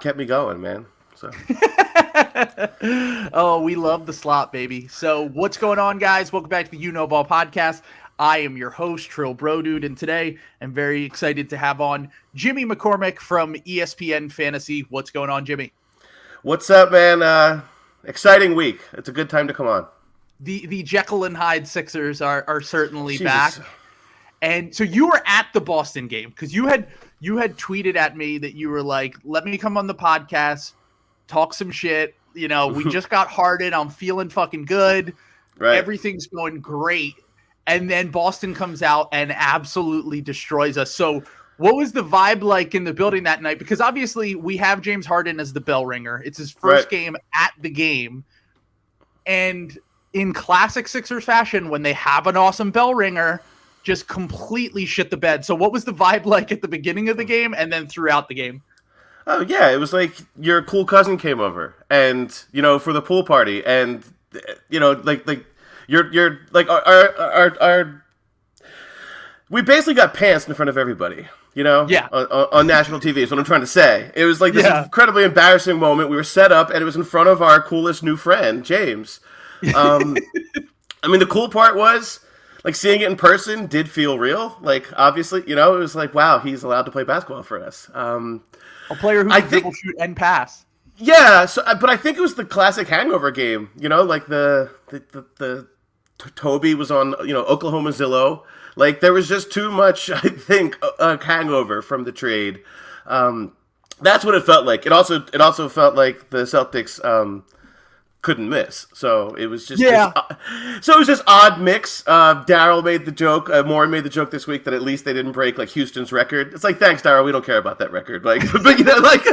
kept me going, man. So. Oh, we love the slot, baby. So what's going on, guys? Welcome back to the You Know Ball podcast. I am your host, Trill Bro Dude, and today I'm very excited to have on Jimmy McCormick from ESPN Fantasy. What's going on, Jimmy? What's up, man? Exciting week. It's a good time to come on. The Jekyll and Hyde Sixers are certainly Jesus. back. And so you were at the Boston game because you had tweeted at me that you were like, let me come on the podcast, talk some shit. You know, we just got Harden. I'm feeling fucking good. Right. Everything's going great. And then Boston comes out and absolutely destroys us. So what was the vibe like in the building that night? Because obviously we have James Harden as the bell ringer. It's his first game at the game. And in classic Sixers fashion, when they have an awesome bell ringer, just completely shit the bed. So what was the vibe like at the beginning of the game and then throughout the game? Oh, yeah. It was like your cool cousin came over and, you know, for the pool party. And, you know, like you're like our we basically got pantsed in front of everybody, you know? Yeah. On national TV is what I'm trying to say. It was like this incredibly embarrassing moment. We were set up and it was in front of our coolest new friend, James. I mean, the cool part was, like, seeing it in person did feel real. Like, obviously, you know, it was like, wow, he's allowed to play basketball for us. A player who can dribble, shoot, and pass. Yeah, so, but I think it was the classic hangover game. You know, like the Toby was on, you know, Oklahoma Zillow. Like, there was just too much, I think, hangover from the trade. That's what it felt like. It also felt like the Celtics couldn't miss. So it was just so it was this odd mix. Daryl made the joke, Morey made the joke this week that at least they didn't break like Houston's record. It's like, thanks, Daryl, we don't care about that record. Like, but you know, like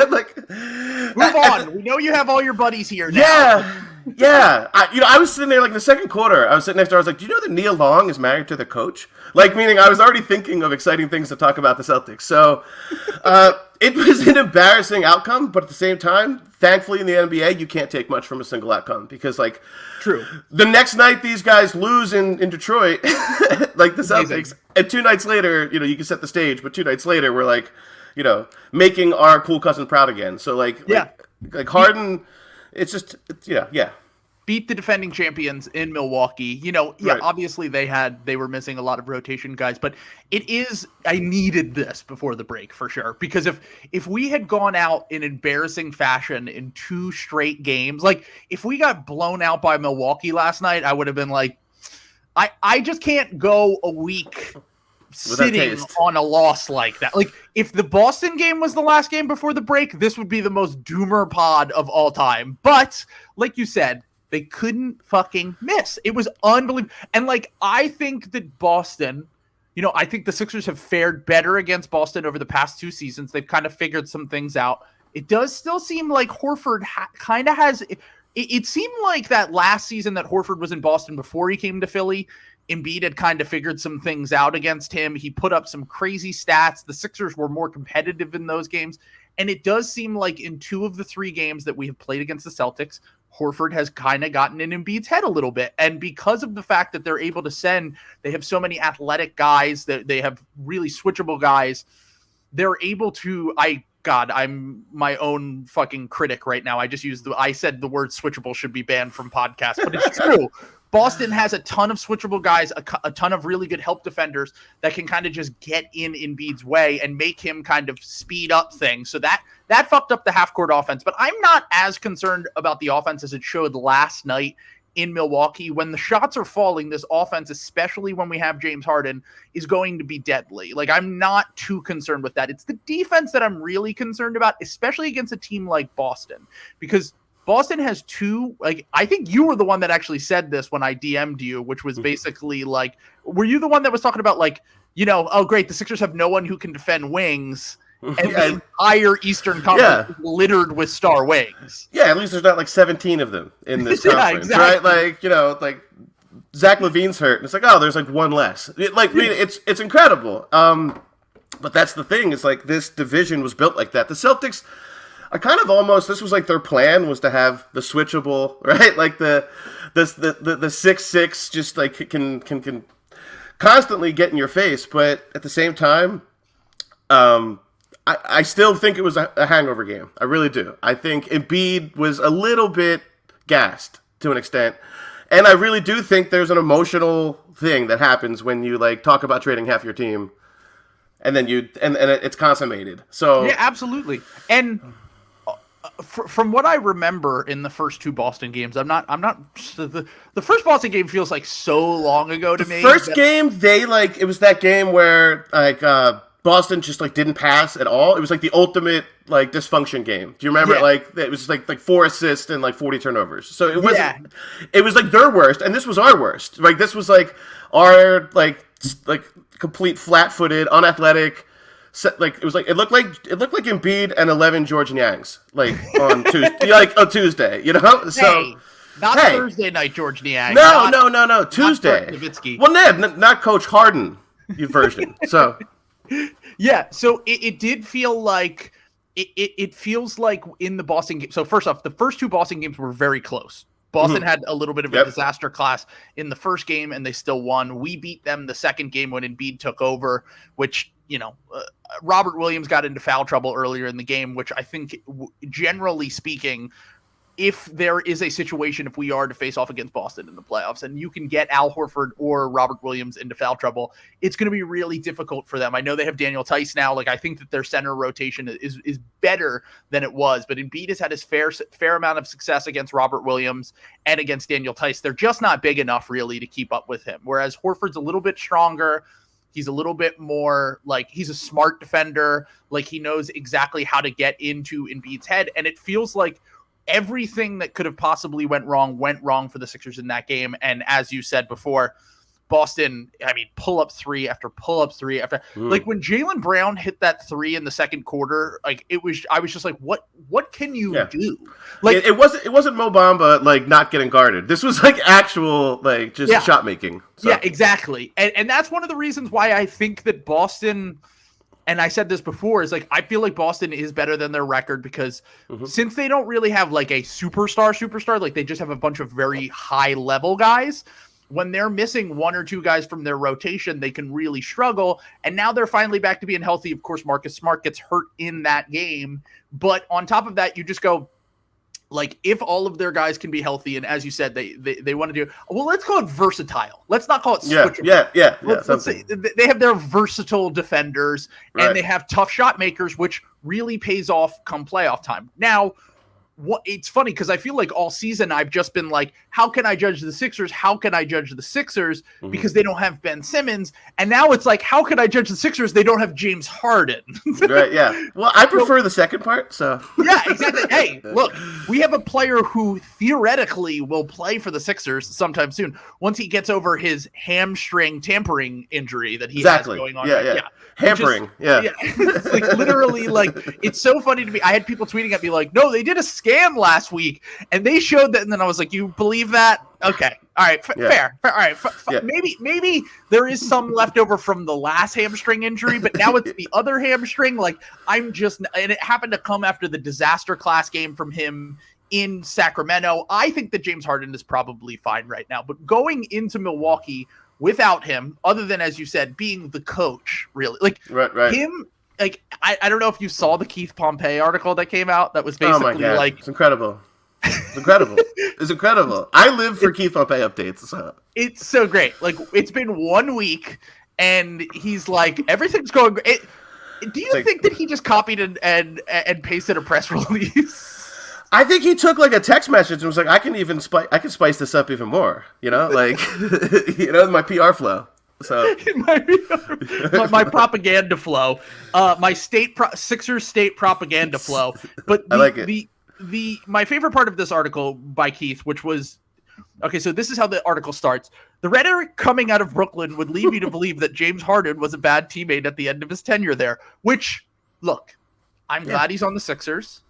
move on. We know you have all your buddies here now. Yeah. I was sitting there like in the second quarter. I was sitting next door. I was like, do you know that Nia Long is married to the coach? Like, meaning I was already thinking of exciting things to talk about the Celtics. So it was an embarrassing outcome, but at the same time, thankfully in the NBA, you can't take much from a single outcome because, like, true. The next night these guys lose in Detroit, like the Celtics, amazing. And 2 nights later, you know, you can set the stage, but 2 nights later, we're like, you know, making our cool cousin proud again. So like Harden, it's just, yeah. Beat the defending champions in Milwaukee. You know, yeah, right. Obviously they were missing a lot of rotation guys, but I needed this before the break for sure. Because if we had gone out in embarrassing fashion in 2 straight games, like if we got blown out by Milwaukee last night, I would have been like, I just can't go a week sitting on a loss like that. Like if the Boston game was the last game before the break, this would be the most doomer pod of all time. But like you said, they couldn't fucking miss. It was unbelievable. And, like, I think that Boston, you know, I think the Sixers have fared better against Boston over the past 2 seasons. They've kind of figured some things out. It does still seem like Horford kind of has – it seemed like that last season that Horford was in Boston before he came to Philly, Embiid had kind of figured some things out against him. He put up some crazy stats. The Sixers were more competitive in those games. And it does seem like in 2 of the 3 games that we have played against the Celtics – Horford has kind of gotten in Embiid's head a little bit. And because of the fact that they're able to they have so many athletic guys, that they have really switchable guys, they're able to, I'm my own fucking critic right now. I said the word switchable should be banned from podcasts, but it's true. Boston has a ton of switchable guys, a ton of really good help defenders that can kind of just get in Embiid's way and make him kind of speed up things. So that fucked up the half-court offense. But I'm not as concerned about the offense as it showed last night in Milwaukee. When the shots are falling, this offense, especially when we have James Harden, is going to be deadly. Like, I'm not too concerned with that. It's the defense that I'm really concerned about, especially against a team like Boston. Because Boston has 2, like, I think you were the one that actually said this when I DM'd you, which was basically like, were you the one that was talking about, like, you know, oh, great, the Sixers have no one who can defend wings, and the entire Eastern Conference is littered with star wings. Yeah, at least there's not like 17 of them in this conference, exactly. Right? Like, you know, like Zach LaVine's hurt, and it's like, oh, there's like 1 less. I mean, it's incredible. But that's the thing, is like this division was built like that. The Celtics, I kind of almost, this was like their plan was to have the switchable, right? Like the 6'6" just like can constantly get in your face, but at the same time, I still think it was a hangover game. I really do. I think Embiid was a little bit gassed to an extent. And I really do think there's an emotional thing that happens when you like talk about trading half your team and then it's consummated. So yeah, absolutely. And from what I remember in the first two Boston games, I'm not the first Boston game feels like so long ago to me. First game, it was that game where like Boston just like didn't pass at all. It was like the ultimate like dysfunction game. Do you remember? Like it was like 4 assists and like 40 turnovers. So it wasn't. It was like their worst, and this was our worst. Like this was like our like complete flat-footed, unathletic. Like it looked like Embiid and 11 George Niangs like on Tuesday. You know, so. Not Thursday night, George Niang. No. Tuesday. Well, not Coach Harden version. So. Yeah, so it did feel like it feels like in the Boston game. So first off, the first two Boston games were very close. Boston had a little bit of a disaster class in the first game, and they still won. We beat them the second game when Embiid took over, which, Robert Williams got into foul trouble earlier in the game, which I think, generally speaking, if there is a situation, if we are to face off against Boston in the playoffs and you can get Al Horford or Robert Williams into foul trouble, it's going to be really difficult for them. I know they have Daniel Tice now. Like, I think that their center rotation is better than it was, but Embiid has had his fair amount of success against Robert Williams and against Daniel Tice. They're just not big enough really to keep up with him. Whereas Horford's a little bit stronger. He's a little bit more like he's a smart defender. Like, he knows exactly how to get into Embiid's head. And it feels like everything that could have possibly went wrong for the Sixers in that game. And as you said before, Boston, pull up three after pull up three after like when Jaylen Brown hit that three in the second quarter, like I was just like, what can you do? Like it wasn't Mo Bamba like not getting guarded. This was like actual like just shot making. So. Yeah, exactly. And that's one of the reasons why I think that Boston, and I said this before, is like I feel like Boston is better than their record because since they don't really have like a superstar, like they just have a bunch of very high level guys. When they're missing one or two guys from their rotation, they can really struggle. And now they're finally back to being healthy. Of course, Marcus Smart gets hurt in that game. But on top of that, you just go, like, if all of their guys can be healthy, and as you said, they want to do, well, let's call it versatile. Let's not call it switchable. Yeah. Let's say they have their versatile defenders, and they have tough shot makers, which really pays off come playoff time. Now, it's funny because I feel like all season I've just been like, how can I judge the Sixers? How can I judge the Sixers? Because they don't have Ben Simmons. And now it's like, how can I judge the Sixers? They don't have James Harden. Right, yeah. Well, I prefer the second part, so. Yeah, exactly. Hey, look, we have a player who theoretically will play for the Sixers sometime soon once he gets over his hamstring tampering injury that he has going on. Yeah. Hampering, It's like literally, like, it's so funny to me. I had people tweeting at me like, no, they did a scam last week and they showed that, and then I was like, you believe that? Okay, all right, fair. All right, maybe there is some leftover from the last hamstring injury, but now it's the other hamstring. Like, and it happened to come after the disaster class game from him in Sacramento. I think that James Harden is probably fine right now, but going into Milwaukee without him, other than, as you said, being the coach, really, like him, like, I don't know if you saw the Keith Pompey article that came out that was basically like, it's incredible. It's incredible. I live for Keith Pompey updates. So. It's so great. Like, it's been 1 week and he's like, everything's going great. Do you think that he just copied and pasted a press release? I think he took like a text message and was like, I can spice this up even more. Like, my PR flow. So my propaganda flow, my Sixers state propaganda flow. But I like it. My favorite part of this article by Keith, which was, okay, so this is how the article starts. The rhetoric coming out of Brooklyn would lead you to believe that James Harden was a bad teammate at the end of his tenure there, which, look, I'm glad he's on the Sixers.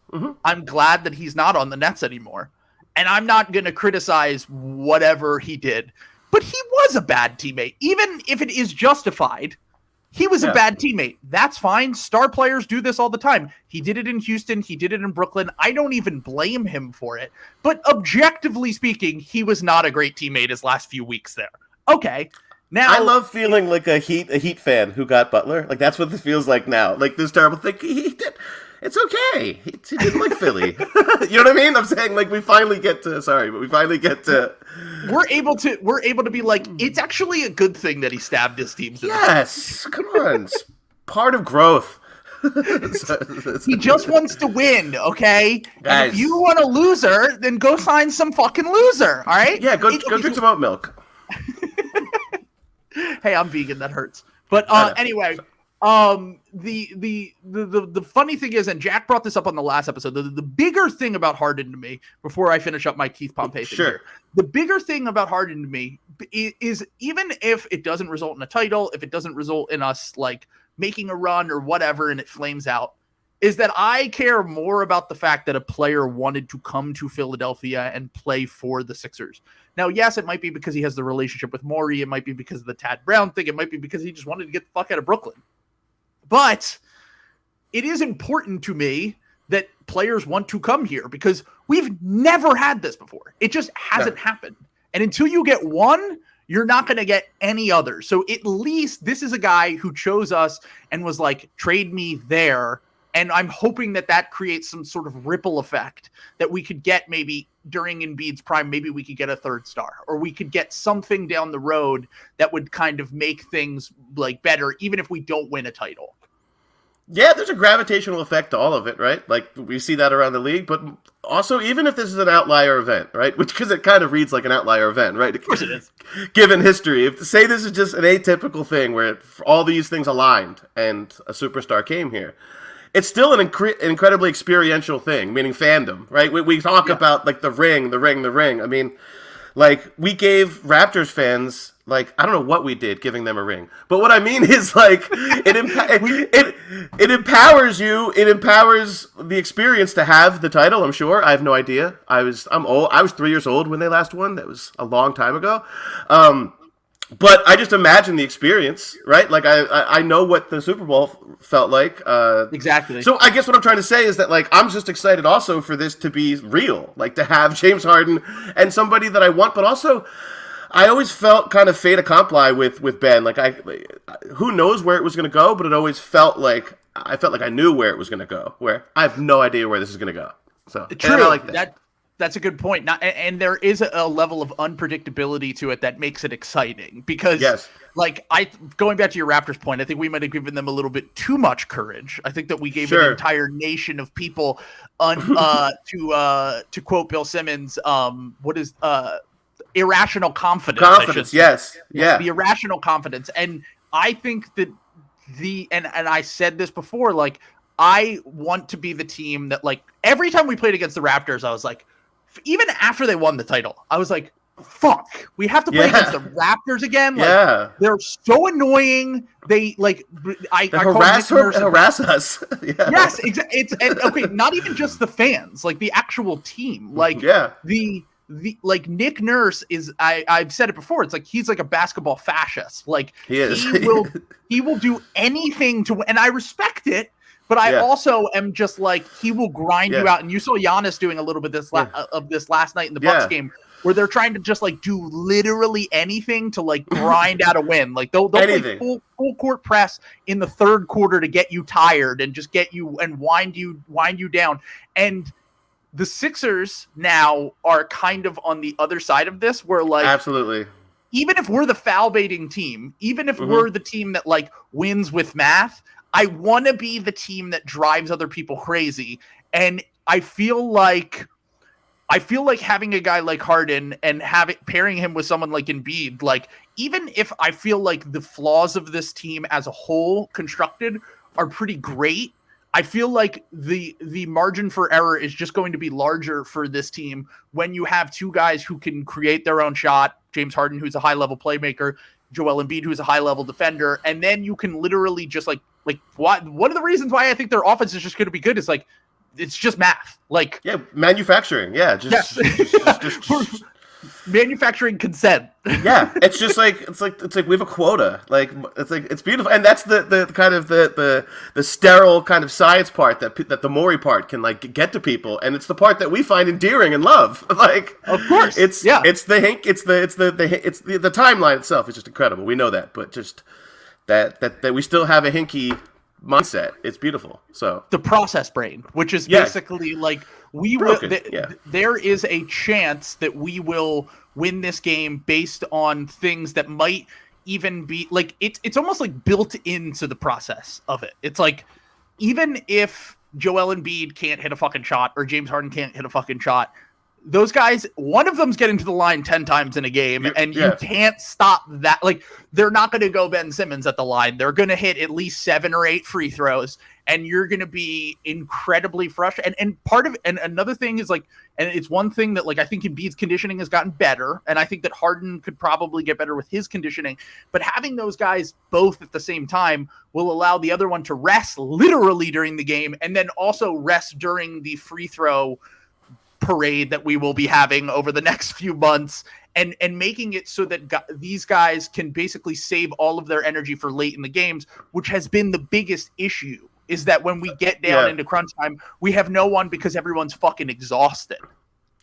I'm glad that he's not on the Nets anymore. And I'm not going to criticize whatever he did. But he was a bad teammate. Even if it is justified, he was a bad teammate. That's fine. Star players do this all the time. He did it in Houston. He did it in Brooklyn. I don't even blame him for it. But objectively speaking, he was not a great teammate his last few weeks there. Okay. I love feeling like a Heat fan who got Butler. Like that's what this feels like now. Like this terrible thing he did. It's okay. He didn't like Philly. You know what I mean? I'm saying like we finally get to. We're able to be like, it's actually a good thing that he stabbed his teams. Yes, come on. It's part of growth. He just wants to win, okay? And if you want a loser, then go find some fucking loser, all right? Yeah, go drink some oat milk. Hey, I'm vegan. That hurts. But anyway, the funny thing is, and Jack brought this up on the last episode, the bigger thing about Harden to me, before I finish up my Keith Pompey thing here, the bigger thing about Harden to me is even if it doesn't result in a title, if it doesn't result in us like making a run or whatever and it flames out, is that I care more about the fact that a player wanted to come to Philadelphia and play for the Sixers. Now, yes, it might be because he has the relationship with Morey. It might be because of the Tad Brown thing. It might be because he just wanted to get the fuck out of Brooklyn. But it is important to me that players want to come here because we've never had this before. It just hasn't happened. And until you get one, you're not going to get any others. So at least this is a guy who chose us and was like, trade me there. And I'm hoping that creates some sort of ripple effect that we could get maybe during Embiid's prime. Maybe we could get a third star, or we could get something down the road that would kind of make things like better, even if we don't win a title. Yeah, there's a gravitational effect to all of it, right? Like we see that around the league, but also even if this is an outlier event, right? Which because it kind of reads like an outlier event, right? Of course it is. Given history, if say this is just an atypical thing where all these things aligned and a superstar came here. It's still an incredibly experiential thing, meaning fandom, right? We talk about like the ring. I mean, like we gave Raptors fans, like, I don't know what we did giving them a ring, but what I mean is like it empowers you. It empowers the experience to have the title. I'm sure. I have no idea. I'm old. I was 3 years old when they last won. That was a long time ago. But I just imagine the experience, right? Like I know what the Super Bowl felt like. Exactly. So I guess what I'm trying to say is that like I'm just excited also for this to be real, like to have James Harden and somebody that I want, but also I always felt kind of fait accompli with Ben. Like who knows where it was going to go, but it always felt like I knew where it was going to go. Where I have no idea where this is going to go. So true. I like that. That's a good point. And there is a level of unpredictability to it that makes it exciting because, like, going back to your Raptors point, I think we might have given them a little bit too much courage. I think that we gave an entire nation of people, to quote Bill Simmons, irrational confidence. Yes, yeah, the irrational confidence. And I think that and I said this before, like, I want to be the team that, like, every time we played against the Raptors, I was like, even after they won the title, I was like, fuck, we have to play against the Raptors again. Like, they're so annoying. They like, I harass us. Yes, it's and okay, not even just the fans, like the actual team. Like the like Nick Nurse is, I've said it before, it's like he's like a basketball fascist. Like he is. he will do anything to win, and I respect it. But I also am just like, he will grind you out. And you saw Giannis doing a little bit of this last night in the Bucks game, where they're trying to just like do literally anything to like grind out a win. Like they'll play full court press in the third quarter to get you tired and just get you and wind you down. And the Sixers now are kind of on the other side of this, where like absolutely, even if we're the foul baiting team, even if we're the team that like wins with math, I want to be the team that drives other people crazy. And I feel like having a guy like Harden and pairing him with someone like Embiid, like, even if I feel like the flaws of this team as a whole constructed are pretty great, I feel like the margin for error is just going to be larger for this team when you have two guys who can create their own shot, James Harden, who's a high-level playmaker, Joel Embiid, who's a high-level defender, and then you can literally just like one of the reasons why I think their offense is just going to be good is like it's just math. Like manufacturing. Yeah, just manufacturing consent. Yeah, it's just like we have a quota. Like it's beautiful, and that's the kind of the sterile kind of science part that the Morey part can like get to people, and it's the part that we find endearing and love. Like, of course, it's the timeline itself is just incredible. We know that, but just that we still have a hinky mindset. It's beautiful. So the process brain, which is basically like there is a chance that we will win this game based on things that might even be like it's almost like built into the process of it. It's like even if Joel Embiid can't hit a fucking shot or James Harden can't hit a fucking shot, those guys, one of them's getting to the line 10 times in a game, and you can't stop that. Like, they're not going to go Ben Simmons at the line. They're going to hit at least 7 or 8 free throws, and you're going to be incredibly frustrated. And another thing is, like, and it's one thing that, like, I think Embiid's conditioning has gotten better, and I think that Harden could probably get better with his conditioning. But having those guys both at the same time will allow the other one to rest literally during the game, and then also rest during the free throw parade that we will be having over the next few months, and making it so that these guys can basically save all of their energy for late in the games, which has been the biggest issue, is that when we get down into crunch time, we have no one because everyone's fucking exhausted.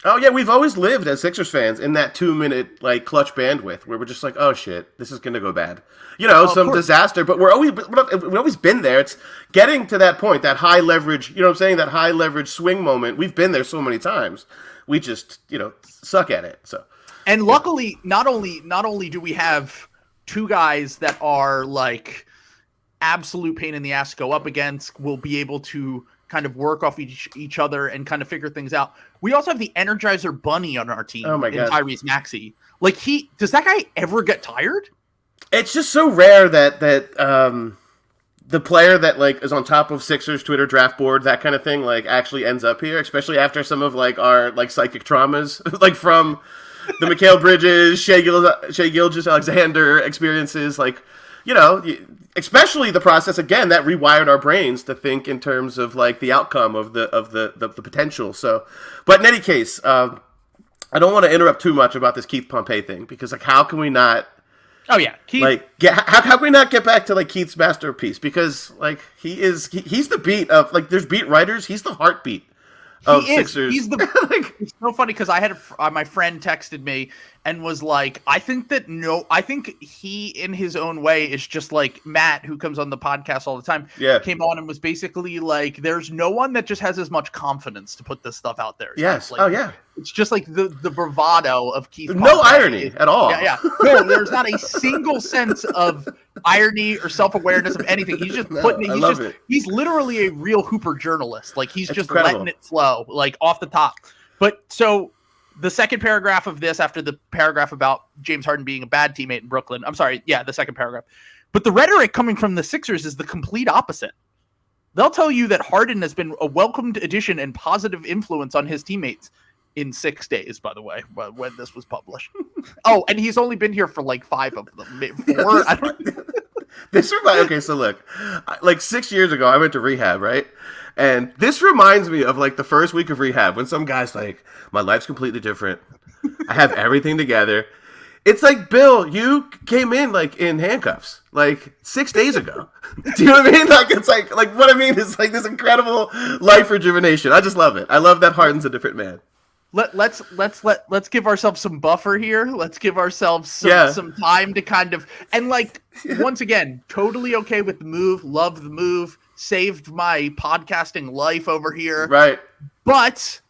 Oh yeah, we've always lived as Sixers fans in that 2-minute like clutch bandwidth where we're just like, oh shit, this is gonna go bad, some disaster. But we've always been there. It's getting to that point, that high leverage, what I'm saying, that high leverage swing moment. We've been there so many times. We just suck at it. So, and luckily, not only do we have two guys that are like absolute pain in the ass to go up against, we'll be able to kind of work off each other and kind of figure things out. We also have the Energizer Bunny on our team. Oh my God. Tyrese Maxey. Like, does that guy ever get tired? It's just so rare that the player that like is on top of Sixers Twitter draft board, that kind of thing, like actually ends up here, especially after some of like our like psychic traumas, like from the Mikal Bridges, Shai Gilgeous-Alexander experiences, like, especially the process again that rewired our brains to think in terms of like the outcome of the potential. So, but in any case, I don't want to interrupt too much about this Keith Pompey thing, because like how can we not? Oh yeah, Keith. Like how can we not get back to like Keith's masterpiece? Because like he's the beat of like there's beat writers. He's the heartbeat of Sixers. He's the it's so funny because I had my friend texted me and was like, I think he in his own way is just like Matt, who comes on the podcast all the time. Yeah, came on and was basically like, there's no one that just has as much confidence to put this stuff out there. Yes. Like, oh yeah. It's just like the bravado of Keith. No irony at all. Yeah. No, there's not a single sense of irony or self-awareness of anything. He's just he's literally a real Hooper journalist. Like he's just letting it flow, like off the top. But so the second paragraph of this, after the paragraph about James Harden being a bad teammate in Brooklyn, I'm sorry, the second paragraph. But the rhetoric coming from the Sixers is the complete opposite. They'll tell you that Harden has been a welcomed addition and positive influence on his teammates. In 6 days, by the way, when this was published. Oh, and he's only been here for like 5 of them. 4? I don't... Okay, so look, like 6 years ago, I went to rehab, right? And this reminds me of like the first week of rehab when some guy's like, my life's completely different. I have everything together. It's like, Bill, you came in like in handcuffs like 6 days ago. Do you know what I mean? Like, it's like what I mean is like this incredible life rejuvenation. I just love it. I love that Harden's a different man. Let's give ourselves some buffer here. Let's give ourselves some time to kind of, and like once again, totally okay with the move. Love the move. Saved my podcasting life over here. Right. But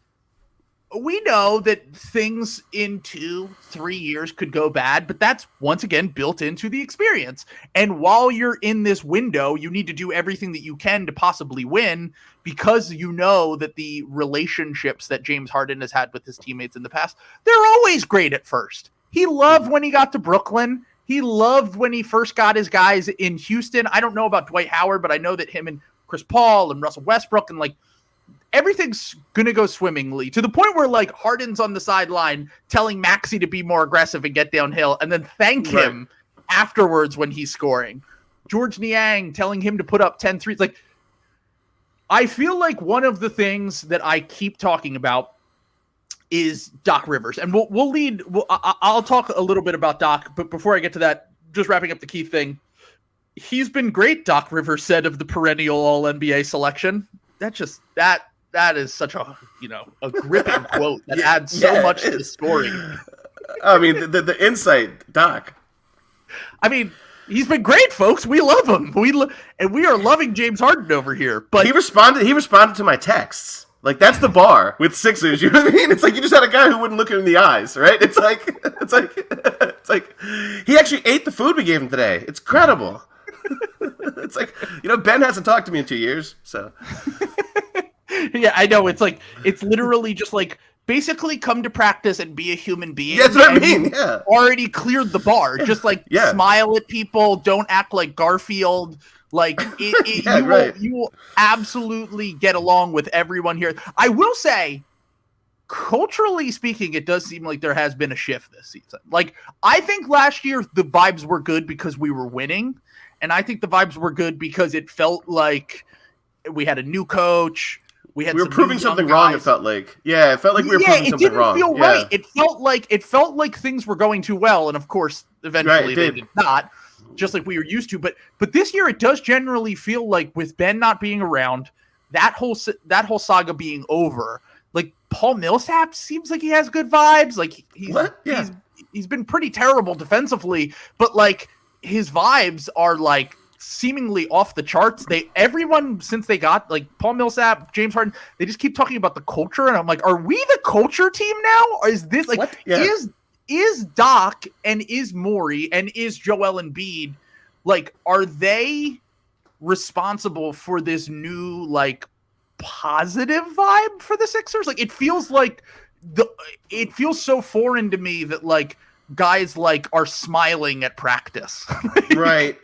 we know that things in 2-3 years could go bad, but that's once again built into the experience. And while you're in this window, you need to do everything that you can to possibly win, because you know that the relationships that James Harden has had with his teammates in the past, they're always great at first. He loved when he got to Brooklyn. He loved when he first got his guys in Houston. I don't know about Dwight Howard, but I know that him and Chris Paul and Russell Westbrook and like everything's going to go swimmingly, to the point where like Harden's on the sideline telling Maxey to be more aggressive and get downhill and then thank him afterwards when he's scoring. George Niang telling him to put up 10 threes. Like, I feel like one of the things that I keep talking about is Doc Rivers. And we'll lead. I'll talk a little bit about Doc, but before I get to that, just wrapping up the key thing. He's been great, Doc Rivers said of the perennial All-NBA selection. That is such a gripping quote that adds so much to the story. I mean, the insight, Doc. I mean, he's been great, folks. We love him. And we are loving James Harden over here. But he responded to my texts. Like, that's the bar with Sixers. You know what I mean? It's like you just had a guy who wouldn't look him in the eyes, right? It's like he actually ate the food we gave him today. It's credible. It's like, Ben hasn't talked to me in 2 years, so. Yeah, I know. It's like, it's literally just like, basically come to practice and be a human being. That's what I mean, yeah. Already cleared the bar. Just like smile at people, don't act like Garfield. Like, you will absolutely get along with everyone here. I will say, culturally speaking, it does seem like there has been a shift this season. Like, I think last year the vibes were good because we were winning. And I think the vibes were good because it felt like we had a new coach. We were proving something wrong. It felt like, it felt like we were proving something wrong. It didn't feel right. It felt like things were going too well, and of course, eventually they did not, just like we were used to. But this year, it does generally feel like, with Ben not being around, that whole saga being over. Like, Paul Millsap seems like he has good vibes. Like, he's been pretty terrible defensively, but like, his vibes are like seemingly off the charts. Everyone since they got, like, Paul Millsap, James Harden, they just keep talking about the culture, and I'm like, are we the culture team now? Or is this like is Doc and is Morey and is Joel Embiid, like, are they responsible for this new, like, positive vibe for the Sixers? Like, it feels like it feels so foreign to me that, like, guys like are smiling at practice. Right.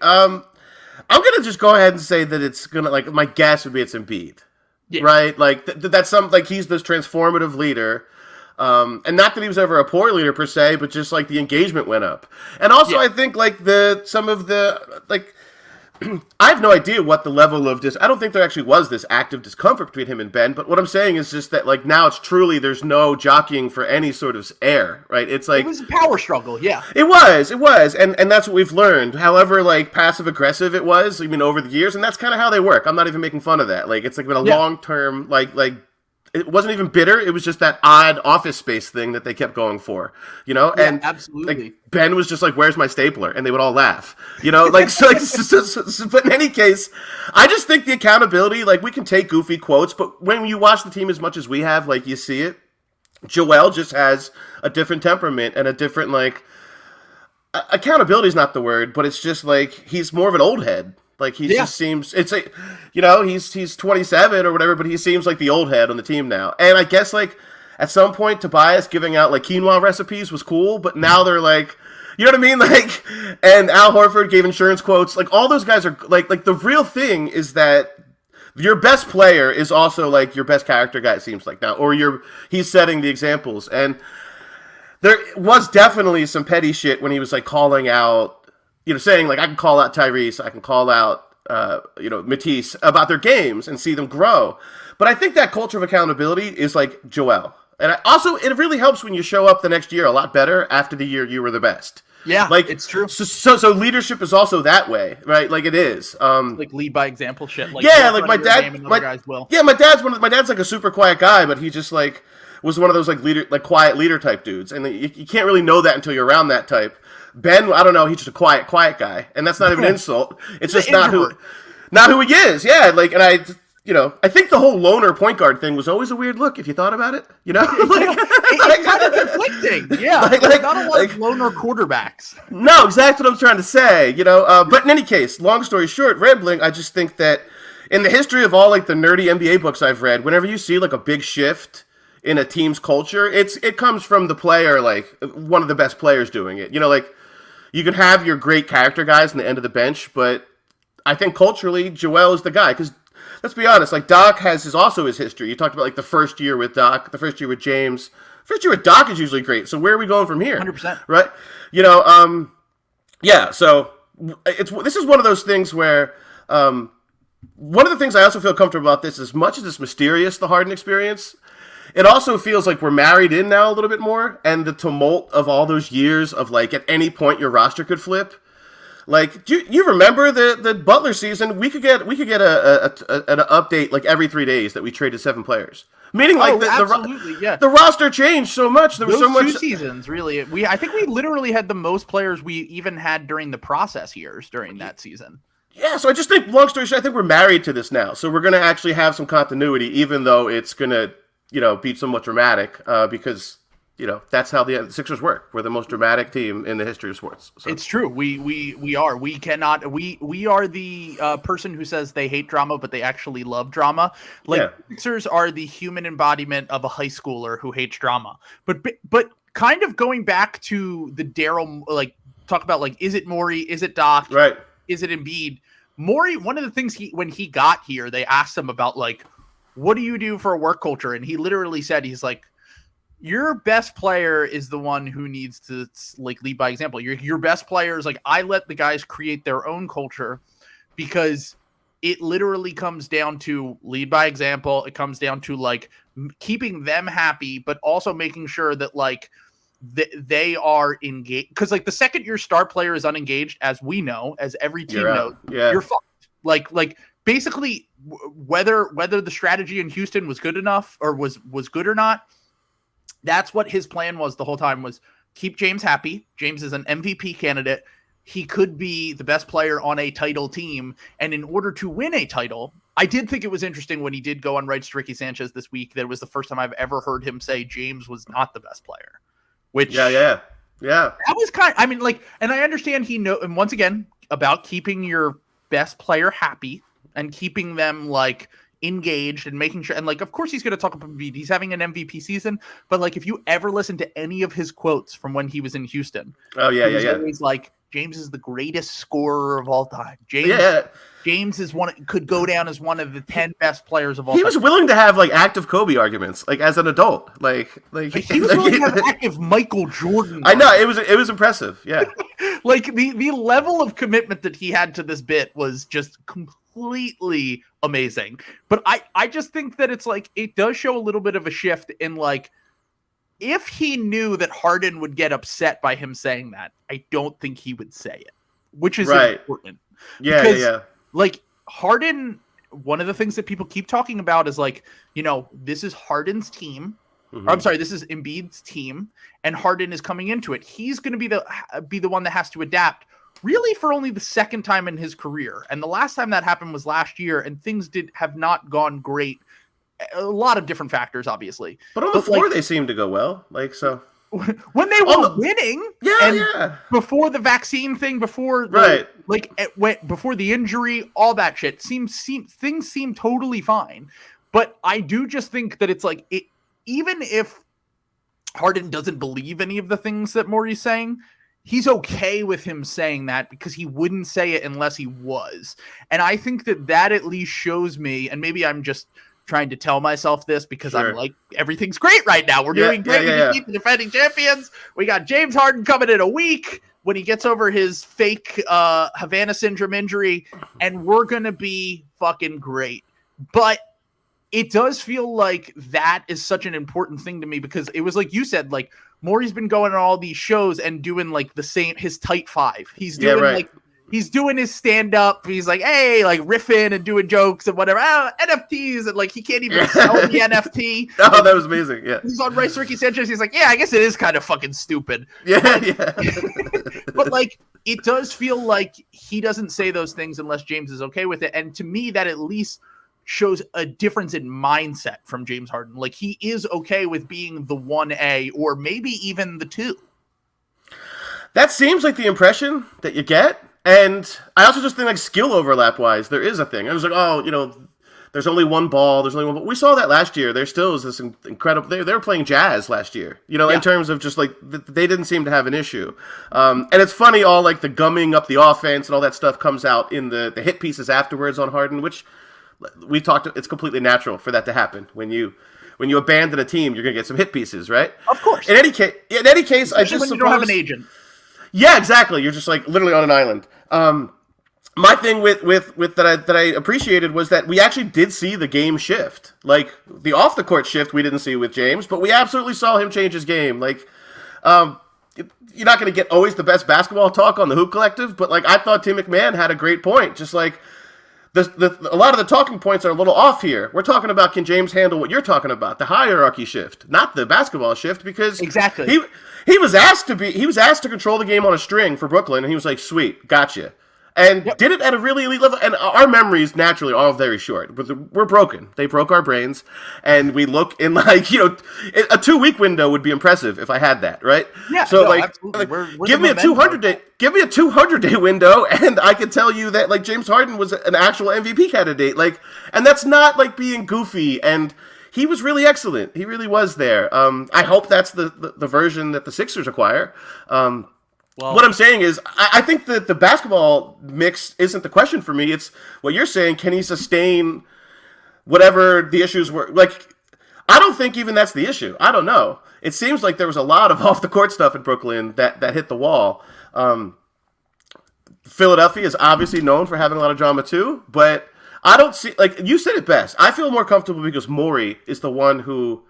I'm gonna just go ahead and say that it's gonna, like, my guess would be it's Embiid. Yeah. Right? Like, that's like, he's this transformative leader. And not that he was ever a poor leader per se, but just like the engagement went up. And also I think like some of the I have no idea what the level of I don't think there actually was this active discomfort between him and Ben, but what I'm saying is just that, like, now it's truly, there's no jockeying for any sort of air, right? It's like, it was a power struggle, yeah. It was, and that's what we've learned. However, like, passive aggressive it was, I mean, over the years, and that's kind of how they work. I'm not even making fun of that. Like, it's like been a long term, like it wasn't even bitter. It was just that odd office space thing that they kept going for, Yeah, and absolutely. Like, Ben was just like, "Where's my stapler?" And they would all laugh, Like, but in any case, I just think the accountability. Like, we can take goofy quotes, but when you watch the team as much as we have, like, you see it. Joel just has a different temperament and a different, like, accountability is not the word, but it's just like he's more of an old head. Like, he just seems, it's a, he's 27 or whatever, but he seems like the old head on the team now. And I guess, like, at some point, Tobias giving out, like, quinoa recipes was cool, but now they're like, you know what I mean? Like, and Al Horford gave insurance quotes. Like, all those guys are, like the real thing is that your best player is also, like, your best character guy, it seems like now, or he's setting the examples. And there was definitely some petty shit when he was, like, calling out, saying, like, I can call out Tyrese, I can call out, Matisse about their games and see them grow. But I think that culture of accountability is like Joel. And it really helps when you show up the next year a lot better after the year you were the best. Yeah, like, it's true. So leadership is also that way, right? Like, it is. Like, lead by example shit. Like, like my dad. My dad's like a super quiet guy, but he just, like, was one of those, like, quiet leader type dudes, and you can't really know that until you're around that type. Ben, I don't know, he's just a quiet guy, and that's not even an insult. It's just not who he is. Yeah, like, and I think the whole loner point guard thing was always a weird look if you thought about it. It's kind of conflicting. Yeah, like, not a lot of loner quarterbacks. No, exactly what I'm trying to say. But in any case, long story short, rambling. I just think that in the history of all, like, the nerdy NBA books I've read, whenever you see, like, a big shift in a team's culture, it comes from the player, like, one of the best players doing it. Like, you can have your great character guys in the end of the bench, but I think culturally, Joel is the guy. Because let's be honest, like, Doc has also his history. You talked about, like, the first year with Doc, the first year with James. First year with Doc is usually great. So where are we going from here? 100%. Right? Yeah. So this is one of those things where one of the things I also feel comfortable about this, as much as it's mysterious, the Harden experience, it also feels like we're married in now a little bit more, and the tumult of all those years of like at any point your roster could flip. Like, do you remember the Butler season? We could get an update like every 3 days that we traded 7 players. Meaning, like the roster changed so much. There was so much. 2 seasons, really. I think we literally had the most players we even had during the process years during that season. Yeah, so I just think, long story short, I think we're married to this now. So we're going to actually have some continuity, even though it's going to, be somewhat dramatic, because. That's how the Sixers work. We're the most dramatic team in the history of sports. So. It's true. We are. We cannot. We are the person who says they hate drama, but they actually love drama. Sixers are the human embodiment of a high schooler who hates drama. But kind of going back to the Daryl, talk about is it Morey? Is it Doc? Right. Is it Embiid? Morey. One of the things when he got here, they asked him about what do you do for a work culture, and he literally said he's like. Your best player is the one who needs to lead by example. Your best player is I let the guys create their own culture because it literally comes down to lead by example. It comes down to keeping them happy, but also making sure that they are engaged. Because the second your star player is unengaged, as we know, as every team knows, you're fucked. Basically whether the strategy in Houston was good enough or was good or not. That's what his plan was the whole time, was keep James happy. James is an MVP candidate. He could be the best player on a title team. And in order to win a title, I did think it was interesting when he did go on Rights to Ricky Sanchez this week. That was the first time I've ever heard him say James was not the best player. Which Yeah. That was and I understand and once again, about keeping your best player happy and keeping them engaged and making sure, and of course he's going to talk about Embiid. He's having an MVP season, but if you ever listen to any of his quotes from when he was in Houston, always James is the greatest scorer of all time. James is could go down as one of the 10 best players of all time. He was willing to have active Kobe arguments as an adult. He was willing to have active Michael Jordan. I know, it was impressive. Yeah. The level of commitment that he had to this bit was just completely amazing. But I just think that it's it does show a little bit of a shift in if he knew that Harden would get upset by him saying that, I don't think he would say it, which is important. Yeah. Harden, one of the things that people keep talking about is this is Harden's team. Mm-hmm. I'm sorry, this is Embiid's team, and Harden is coming into it. He's going to be the one that has to adapt. Really, for only the second time in his career. And the last time that happened was last year, and things have not gone great. A lot of different factors, obviously. But on the floor, they seemed to go well. So when they were winning, before the vaccine thing, before before the injury, all that shit things seem totally fine. But I do just think that it's even if Harden doesn't believe any of the things that Morey's saying, he's okay with him saying that because he wouldn't say it unless he was. And I think that at least shows me, and maybe I'm just trying to tell myself this because I'm everything's great right now. We're doing great. We keep the defending champions. We got James Harden coming in a week when he gets over his fake Havana syndrome injury, and we're going to be fucking great. But it does feel like that is such an important thing to me because it was like you said, Morey's been going on all these shows and doing the same, his tight five. He's doing he's doing his stand up. He's hey, riffing and doing jokes and whatever. NFTs and he can't even sell the NFT. Oh, that was amazing. Yeah. He's on Rice Ricky Sanchez. He's I guess it is kind of fucking stupid. Yeah. But it does feel like he doesn't say those things unless James is okay with it. And to me, that at least shows a difference in mindset from James Harden. He is okay with being the 1A or maybe even the 2. That seems like the impression that you get. And I also just think skill overlap wise, there is a thing. I was there's only one ball. There's only one ball. We saw that last year. There still is this incredible, they were playing Jazz last year, in terms of just they didn't seem to have an issue. And it's funny, all the gumming up the offense and all that stuff comes out in the hit pieces afterwards on Harden, which we talked. It's completely natural for that to happen when you abandon a team. You're gonna get some hit pieces, right? Of course. In any case, especially when you don't have an agent. Yeah, exactly. You're just literally on an island. My thing with that I appreciated was that we actually did see the game shift. Like, the off the court shift we didn't see with James, but we absolutely saw him change his game. Like, you're not going to get always the best basketball talk on the Hoop Collective, but like, I thought Tim McMahon had a great point. Just like, a lot of the talking points are a little off here. We're talking about, can James handle what you're talking about, the hierarchy shift, not the basketball shift, because exactly he was asked to control the game on a string for Brooklyn, and he was like, sweet, gotcha. And did it at a really elite level. And our memories, naturally, are all very short. We're broken. They broke our brains. And we look in, like, a 2-week window would be impressive if I had that, right? Yeah, so, no, like, absolutely. We're give me a 200-day window, and I can tell you that, like, James Harden was an actual MVP candidate. Like, and that's not, like, being goofy. And he was really excellent. He really was there. I hope that's the version that the Sixers acquire. Well, what I'm saying is, I think that the basketball mix isn't the question for me. It's what you're saying. Can he sustain whatever the issues were? Like, I don't think even that's the issue. I don't know. It seems like there was a lot of off-the-court stuff in Brooklyn that hit the wall. Philadelphia is obviously known for having a lot of drama too, but I don't see, like, you said it best. I feel more comfortable because Morey is the one who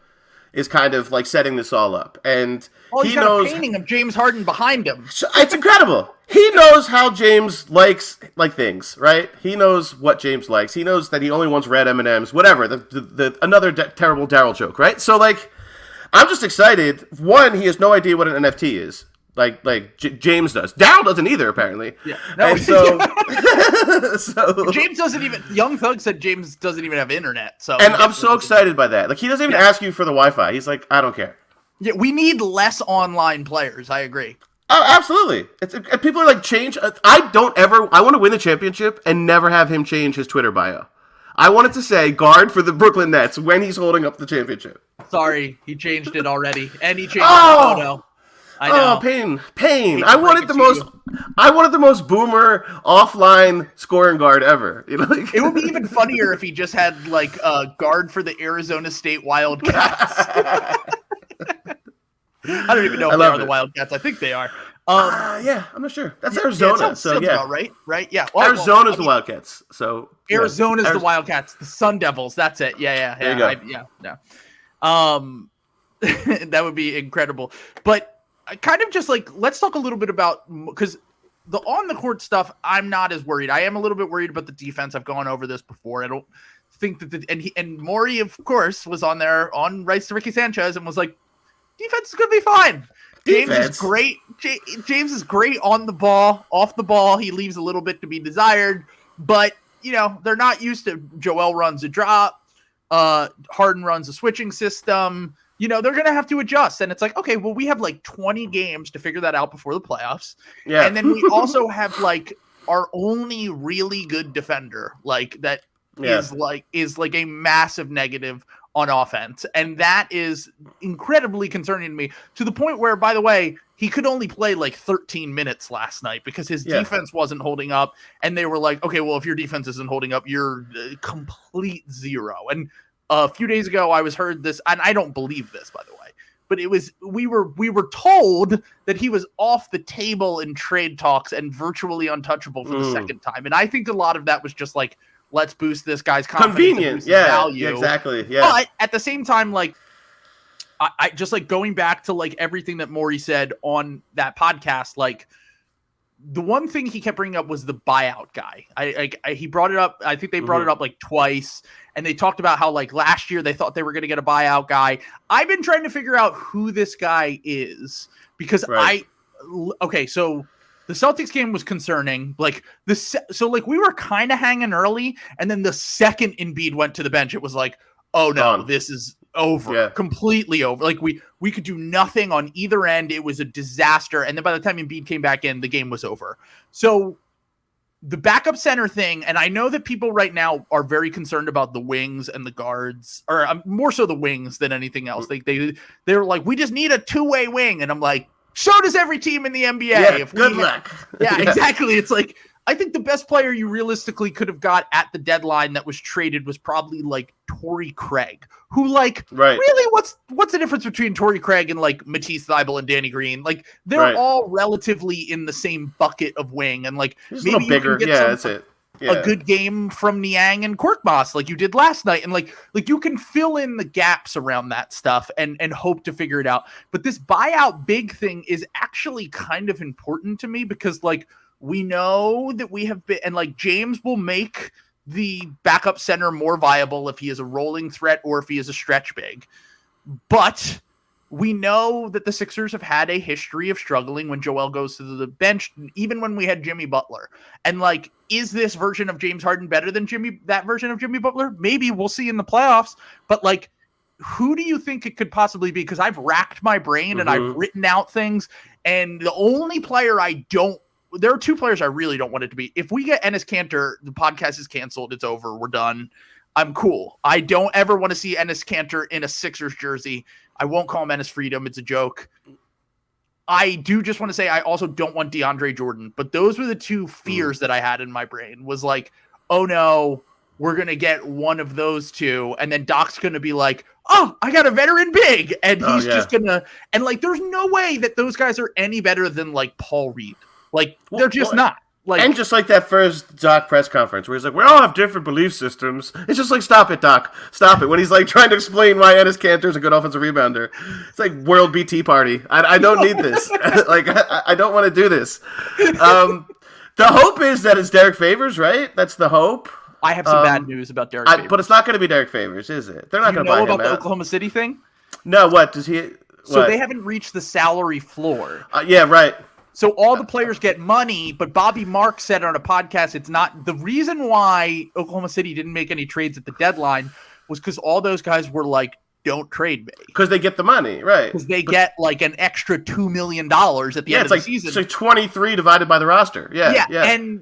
is kind of like setting this all up, and he knows a painting of James Harden behind him. It's incredible. He knows how James likes things, right? He knows what James likes. He knows that he only wants red M&Ms, whatever. Another terrible Daryl joke, right? So, like, I'm just excited. One, he has no idea what an NFT is. Like James does. Daryl doesn't either, apparently. Yeah. No. And so James doesn't even. Young Thug said James doesn't even have internet. So, and I'm so excited by that. Like, he doesn't even ask you for the Wi-Fi. He's like, I don't care. Yeah, we need less online players. I agree. Oh, absolutely. People are like, change. I want to win the championship and never have him change his Twitter bio. I wanted to say guard for the Brooklyn Nets when he's holding up the championship. Sorry, he changed it already, and he changed the photo. I know. Oh, pain. I wanted the most boomer offline scoring guard ever. It would be even funnier if he just had like a guard for the Arizona State Wildcats. I don't even know if they are the Wildcats. I think they are. Yeah, I'm not sure. That's Arizona. Sounds about right. Yeah. Arizona's the Wildcats. So Arizona's the Wildcats. The Sun Devils. That's it. Yeah. There you go. That would be incredible. But I kind of just like, let's talk a little bit about, because the on the court stuff, I'm not as worried. I am a little bit worried about the defense. I've gone over this before. I don't think that and Morey, of course, was on there on Rights to Ricky Sanchez and was like, defense is going to be fine. James is great. James is great on the ball, off the ball. He leaves a little bit to be desired, but they're not used to Joel runs a drop. Harden runs a switching system. They're going to have to adjust. And it's like, okay, well, we have like 20 games to figure that out before the playoffs. Yeah. And then we also have like our only really good defender, like that is like a massive negative on offense. And that is incredibly concerning to me, to the point where, by the way, he could only play like 13 minutes last night because his defense wasn't holding up. And they were like, okay, well, if your defense isn't holding up, you're complete zero. And a few days ago, I heard this, and I don't believe this, by the way, but we were told that he was off the table in trade talks and virtually untouchable for the second time. And I think a lot of that was just like, let's boost this guy's confidence. Convenient, value. Exactly. Yeah. But at the same time, like, I just like going back to like everything that Morey said on that podcast, like, the one thing he kept bringing up was the buyout guy. He brought it up. I think they brought it up like twice, and they talked about how like last year they thought they were going to get a buyout guy. I've been trying to figure out who this guy is because so the Celtics game was concerning. Like so we were kind of hanging early, and then the second Embiid went to the bench, it was like, oh no, this is over, completely over. Like we could do nothing on either end. It was a disaster. And then by the time Embiid came back in, the game was over. So the backup center thing, and I know that people right now are very concerned about the wings and the guards, or more so the wings than anything else. They're like, we just need a two-way wing. And I'm like, so does every team in the NBA. Good luck. Yeah, exactly. It's like, I think the best player you realistically could have got at the deadline that was traded was probably like Torrey Craig, who really what's the difference between Torrey Craig and like Matisse Thybulle and Danny Green? Like they're all relatively in the same bucket of wing, and like he's maybe a little bigger. That's it. Yeah. A good game from Niang and Korkmaz like you did last night. And like you can fill in the gaps around that stuff and hope to figure it out. But this buyout big thing is actually kind of important to me because like we know that we have been, and like James will make the backup center more viable if he is a rolling threat or if he is a stretch big. But we know that the Sixers have had a history of struggling when Joel goes to the bench, even when we had Jimmy Butler. And like, is this version of James Harden better than that version of Jimmy Butler? Maybe we'll see in the playoffs, but like, who do you think it could possibly be? Because I've racked my brain and I've written out things, and the only player there are two players I really don't want it to be. If we get Enes Kanter, the podcast is canceled. It's over. We're done. I'm cool. I don't ever want to see Enes Kanter in a Sixers jersey. I won't call him Enes Freedom. It's a joke. I do just want to say I also don't want DeAndre Jordan. But those were the two fears that I had in my brain was like, oh no, we're going to get one of those two. And then Doc's going to be like, oh, I got a veteran big. And he's just going to, and like, there's no way that those guys are any better than like Paul Reed. Like, they're just not. Like, and just like that first Doc press conference where he's like, we all have different belief systems. It's just like, stop it, Doc. Stop it. When he's like trying to explain why Enes Kanter's a good offensive rebounder. It's like World BT Party. I don't need this. Like, I don't want to do this. The hope is that it's Derek Favors, right? That's the hope. I have some bad news about Derek Favors. But it's not going to be Derek Favors, is it? They're not going to buy him out. Do you know about the Oklahoma City thing? No, what? Does he... So they haven't reached the salary floor. Yeah, right. So all the players get money, but Bobby Marks said on a podcast, it's not the reason why Oklahoma City didn't make any trades at the deadline was because all those guys were like, don't trade me. Because they get the money, right. Because they get like an extra $2 million at the end of the season. So 23 divided by the roster. Yeah.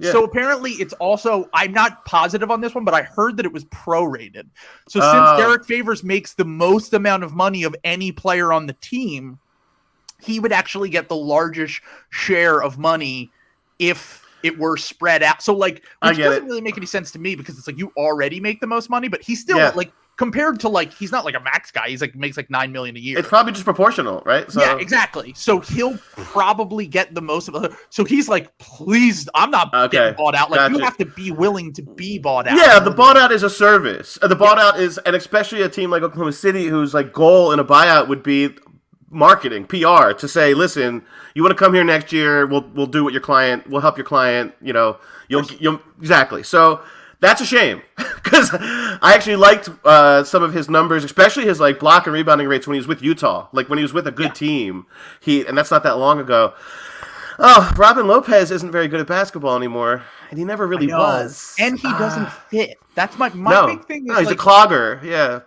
So apparently it's also, I'm not positive on this one, but I heard that it was prorated. So since Derek Favors makes the most amount of money of any player on the team, he would actually get the largest share of money if it were spread out. So like, which doesn't really make any sense to me because it's like you already make the most money, but he's still like compared to like, he's not like a max guy. He's like makes like $9 million a year. It's probably just proportional, right? So, yeah, exactly. So he'll probably get the most of it. So he's like, please, I'm not getting bought out. Like you have to be willing to be bought out. Yeah, the bought out is a service. The bought out is, and especially a team like Oklahoma City, whose like goal in a buyout would be marketing, PR, to say, listen, you want to come here next year, we'll do what we'll help your client, you'll exactly. So that's a shame because I actually liked some of his numbers, especially his like block and rebounding rates when he was with Utah, like when he was with a good team. And that's not that long ago. Oh, Robin Lopez isn't very good at basketball anymore, and he never really was. And he doesn't fit. That's my big thing. No, he's a clogger. Yeah.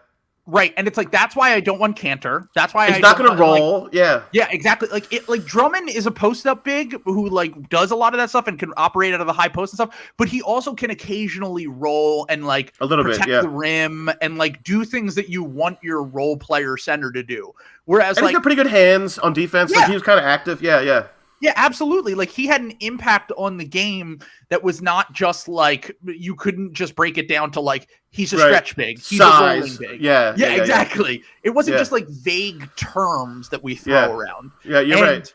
Right, and it's like that's why I don't want Kanter. That's why he's not going to roll. Like, yeah, exactly. Like Drummond is a post-up big who like does a lot of that stuff and can operate out of the high post and stuff. But he also can occasionally roll and like a little protect bit, the rim and like do things that you want your role player center to do. Whereas and he's got pretty good hands on defense. Yeah. Like he was kind of active. Yeah. Yeah, absolutely. Like he had an impact on the game that was not just like you couldn't just break it down to like he's a stretch big, he's size. A rolling big. Yeah, exactly. It wasn't just like vague terms that we throw around. Yeah, you're right.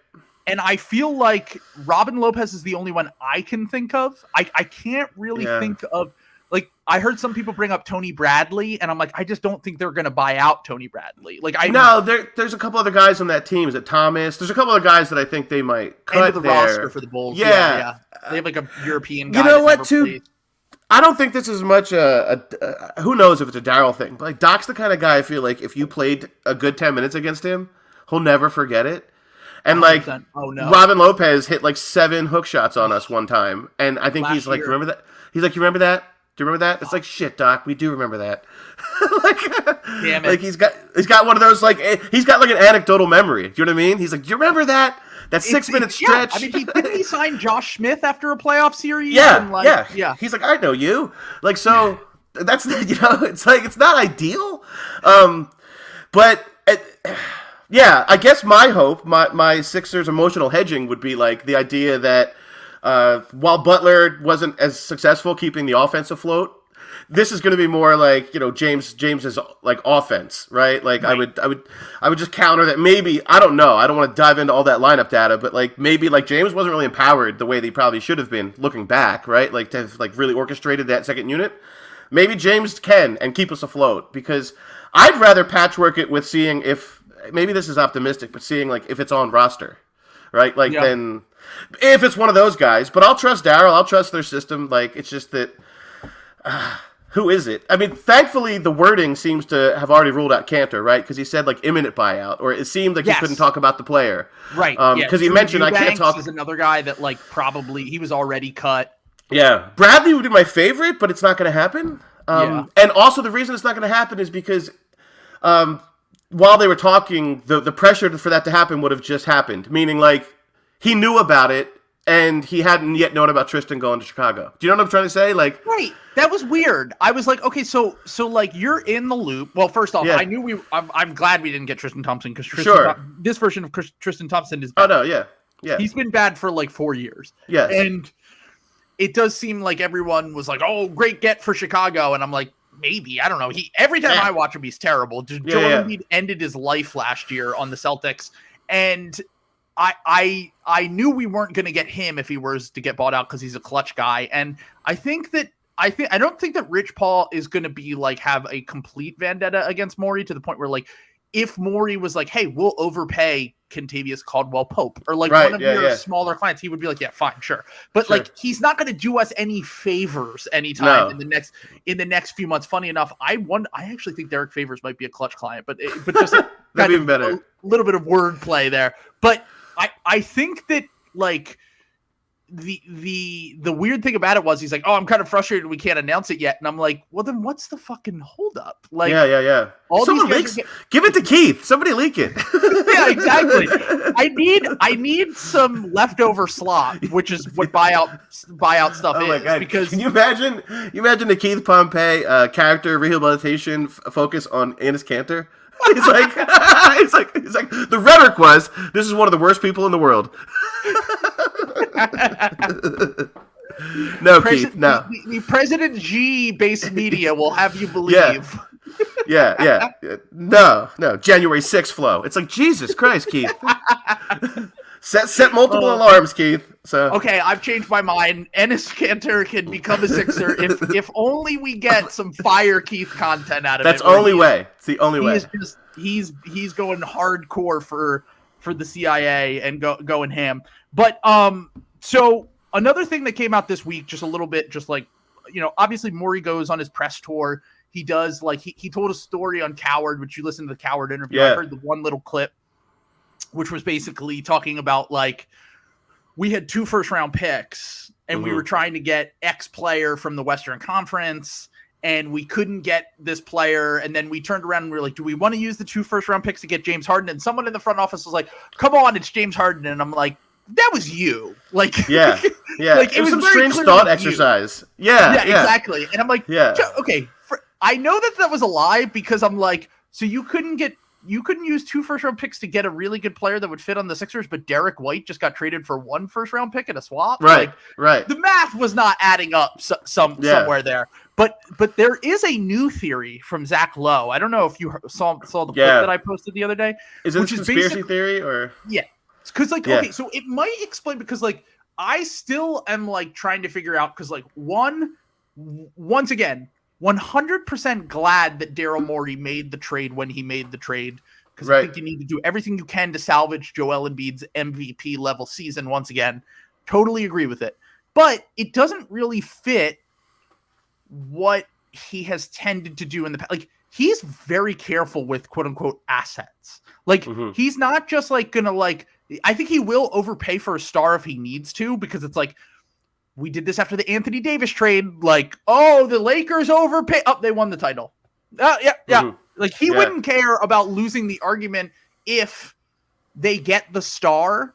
And I feel like Robin Lopez is the only one I can think of. I can't really think of. Like, I heard some people bring up Tony Bradley, and I'm like, I just don't think they're going to buy out Tony Bradley. Like, there's a couple other guys on that team. Is it Thomas? There's a couple other guys that I think they might cut into the roster for the Bulls. Yeah. They have like a European guy. You know what, too? I don't think this is much who knows if it's a Daryl thing, but like Doc's the kind of guy I feel like if you played a good 10 minutes against him, he'll never forget it. And like, Robin Lopez hit like 7 hook shots on us one time, and I think he's like, remember that? He's like, you remember that? Do you remember that? It's like, shit, Doc, we do remember that. Damn it. Like he's got one of those, like, he's got like an anecdotal memory. Do you know what I mean? He's like, do you remember that? That 6-minute stretch. Yeah. I mean, didn't he sign Josh Smith after a playoff series? Yeah. He's like, I know you. Like, so that's, it's like, it's not ideal. But I guess my hope, my Sixers emotional hedging would be like the idea that While Butler wasn't as successful keeping the offense afloat, this is going to be more like, James's like offense, right? Like right. I would just counter that. Maybe, I don't know. I don't want to dive into all that lineup data, but like maybe like James wasn't really empowered the way they probably should have been looking back, right? Like to have like really orchestrated that second unit. Maybe James can and keep us afloat, because I'd rather patchwork it with seeing if, maybe this is optimistic, but seeing like if it's on roster, right? Like then if it's one of those guys, but I'll trust Daryl. I'll trust their system. Like it's just that, who is it? I mean, thankfully, the wording seems to have already ruled out Cantor, right? Because he said, like, imminent buyout, or it seemed like he couldn't talk about the player. Right. Because he mentioned, I can't talk. Is another guy that, like, probably, he was already cut. Yeah. Bradley would be my favorite, but it's not going to happen. And also, the reason it's not going to happen is because while they were talking, the pressure for that to happen would have just happened. Meaning, like, he knew about it, and he hadn't yet known about Tristan going to Chicago. Do you know what I'm trying to say? Like, right. That was weird. I was like, okay, so like you're in the loop. Well, first off, I knew I'm glad we didn't get Tristan Thompson, because this version of Tristan Thompson is bad. Oh no, yeah. He's been bad for like 4 years. Yes. And it does seem like everyone was like, oh, great get for Chicago, and I'm like, maybe, I don't know. Every time I watch him, he's terrible. Joel Embiid ended his life last year on the Celtics, and I knew we weren't going to get him if he was to get bought out, because he's a clutch guy. And I don't think that Rich Paul is going to be like have a complete vendetta against Morey, to the point where like if Morey was like, hey, we'll overpay Kentavious Caldwell-Pope, or like one of your smaller clients, he would be like, yeah, fine, sure. But like he's not going to do us any favors anytime in the next few months. Funny enough, I actually think Derek Favors might be a clutch client, but just that'd be even better. A little bit of wordplay there. But I think that like the weird thing about it was he's like, oh, I'm kind of frustrated we can't announce it yet, and I'm like, well, then what's the fucking holdup? Like, Someone give it to Keith. Somebody leak it. Yeah, exactly. I need some leftover slop, which is what buyout stuff is. My God. Because can you imagine the Keith Pompey character rehabilitation focus on Enes Kanter? He's like, the rhetoric was, this is one of the worst people in the world. No, Keith, no. The President G-based media will have you believe. Yeah. No. January 6th flow. It's like, Jesus Christ, Keith. Set multiple alarms, Keith. So okay, I've changed my mind. Enes Kanter can become a Sixer if only we get some fire Keith content out of it. That's the only way. It's the only way. He's going hardcore for the CIA and going ham. But so another thing that came out this week, just a little bit, just like, obviously Morey goes on his press tour. He does like he told a story on Coward, which you listened to the Coward interview. I heard the one little clip, which was basically talking about like, we had 2 first-round picks, and we were trying to get X player from the Western Conference, and we couldn't get this player. And then we turned around and we were like, do we want to use the 2 first-round picks to get James Harden? And someone in the front office was like, come on, it's James Harden. And I'm like, that was you. Like, yeah. Like, it was some strange thought exercise. Yeah, exactly. And I'm like, okay, I know that was a lie, because I'm like, so you couldn't use 2 first-round picks to get a really good player that would fit on the Sixers, but Derek White just got traded for 1 first-round pick in a swap. Right. The math was not adding up somewhere there. But there is a new theory from Zach Lowe. I don't know if you saw the clip that I posted the other day. Is it a conspiracy theory or? Yeah. Because okay, so it might explain, because like I still am like trying to figure out, because like once again, 100% glad that Daryl Morey made the trade when he made the trade, because I think you need to do everything you can to salvage Joel Embiid's MVP level season once again. Totally agree with it. But it doesn't really fit what he has tended to do in the past. Like, he's very careful with quote unquote assets. Like, he's not just like going to like, I think he will overpay for a star if he needs to, because it's like, we did this after the Anthony Davis trade. Like, oh, the Lakers overpay. Oh, they won the title. Like, he wouldn't care about losing the argument if they get the star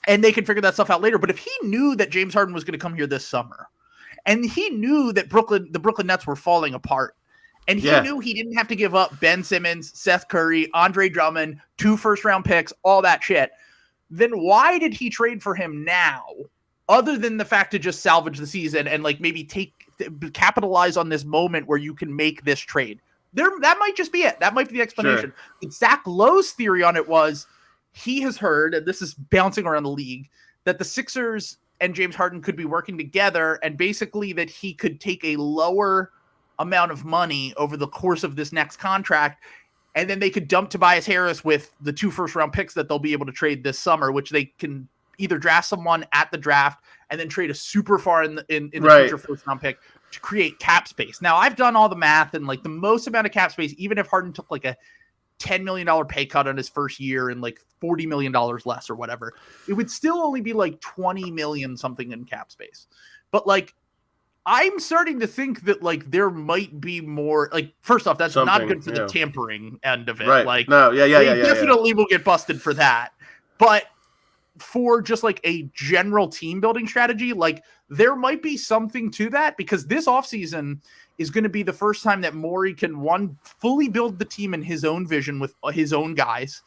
and they can figure that stuff out later. But if he knew that James Harden was going to come here this summer, and he knew that the Brooklyn Nets were falling apart, and he knew he didn't have to give up Ben Simmons, Seth Curry, Andre Drummond, 2 first-round picks, all that shit, then why did he trade for him now other than the fact to just salvage the season and like maybe capitalize on this moment where you can make this trade. That might just be it. That might be the explanation. Sure. But Zach Lowe's theory on it was he has heard, and this is bouncing around the league, that the Sixers and James Harden could be working together, and basically that he could take a lower amount of money over the course of this next contract, and then they could dump Tobias Harris with the 2 first-round picks that they'll be able to trade this summer, which they can either draft someone at the draft and then trade a super far in the future first-round pick to create cap space. Now, I've done all the math, and like the most amount of cap space, even if Harden took like a $10 million pay cut on his first year and like $40 million less or whatever, it would still only be like 20 million something in cap space. But like, I'm starting to think that like there might be more. Like, first off, that's not good for the tampering end of it. Right. Like, no, definitely will get busted for that. But for just like a general team building strategy, like there might be something to that, because this offseason is going to be the first time that Morey can fully build the team in his own vision with his own guys.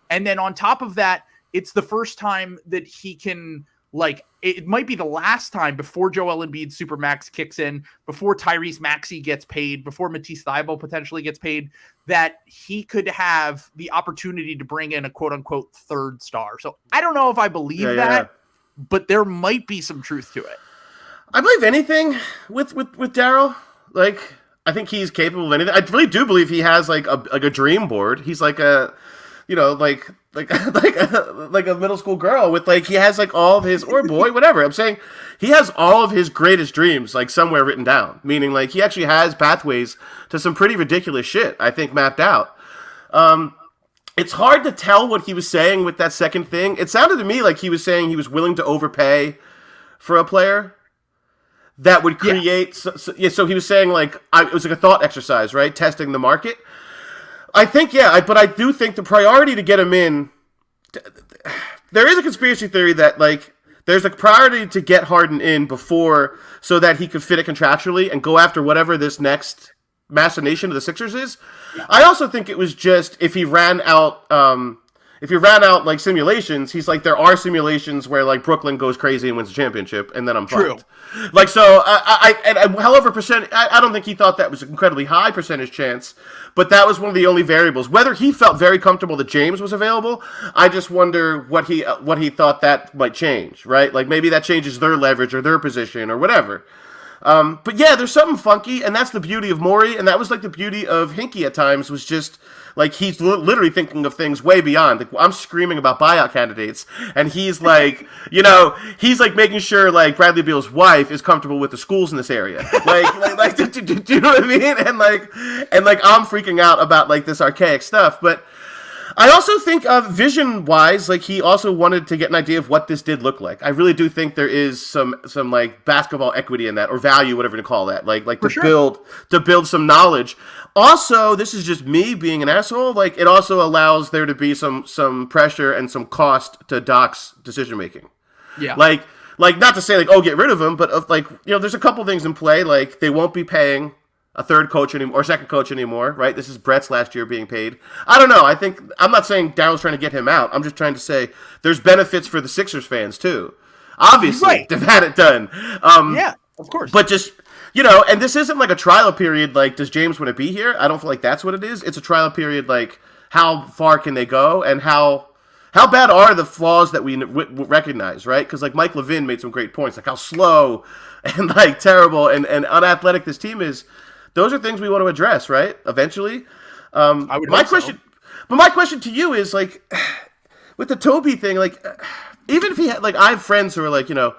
And then on top of that, it's the first time that he can, like, it might be the last time before Joel Embiid's Supermax kicks in, before Tyrese Maxey gets paid, before Matisse Thybulle potentially gets paid, that he could have the opportunity to bring in a quote-unquote third star. So I don't know if I believe that, but there might be some truth to it. I believe anything with Daryl. Like, I think he's capable of anything. I really do believe he has like a dream board. He's like a, you know, like a middle school girl with like, he has like all of his, or boy, whatever. I'm saying he has all of his greatest dreams like somewhere written down, meaning like he actually has pathways to some pretty ridiculous shit, I think, mapped out. It's hard to tell what he was saying with that second thing. It sounded to me like he was saying he was willing to overpay for a player that would create. So he was saying like, it was like a thought exercise, right? Testing the market. I think, but I do think the priority to get him in, there is a conspiracy theory that like there's a priority to get Harden in before, so that he could fit it contractually and go after whatever this next machination of the Sixers is. Yeah. I also think it was just if he ran out like simulations, he's like, there are simulations where like Brooklyn goes crazy and wins the championship, and then I'm fucked. Like, so however I don't think he thought that was an incredibly high percentage chance, but that was one of the only variables. Whether he felt very comfortable that James was available, I just wonder what he thought that might change, right? Like maybe that changes their leverage or their position or whatever. But yeah, there's something funky, and that's the beauty of Morey, and that was like the beauty of Hinkie at times, was just like he's literally thinking of things way beyond. Like, I'm screaming about buyout candidates, and he's like, you know, he's like making sure like Bradley Beal's wife is comfortable with the schools in this area. Like do you know what I mean? And like I'm freaking out about like this archaic stuff, but I also think vision-wise, like he also wanted to get an idea of what this did look like. I really do think there is some like basketball equity in that, or value, whatever you call that. Like to build some knowledge. Also, this is just me being an asshole. Like, it also allows there to be some pressure and some cost to Doc's decision making. Yeah. Like not to say like, oh, get rid of him, but like, you know, there's a couple things in play. Like, they won't be paying a third coach anymore, or second coach anymore, right? This is Brett's last year being paid. I don't know. I'm not saying Daryl's trying to get him out. I'm just trying to say there's benefits for the Sixers fans too. Obviously, they've had it done. Yeah, of course. But just, you know, and this isn't like a trial period. Like, does James want to be here? I don't feel like that's what it is. It's a trial period. Like, how far can they go, and how bad are the flaws that we recognize, right? Because like Mike Levin made some great points, like how slow and like terrible and unathletic this team is. Those are things we want to address, right? Eventually. My question to you is like, with the Toby thing, like, even if he had, like, I have friends who are like, you know,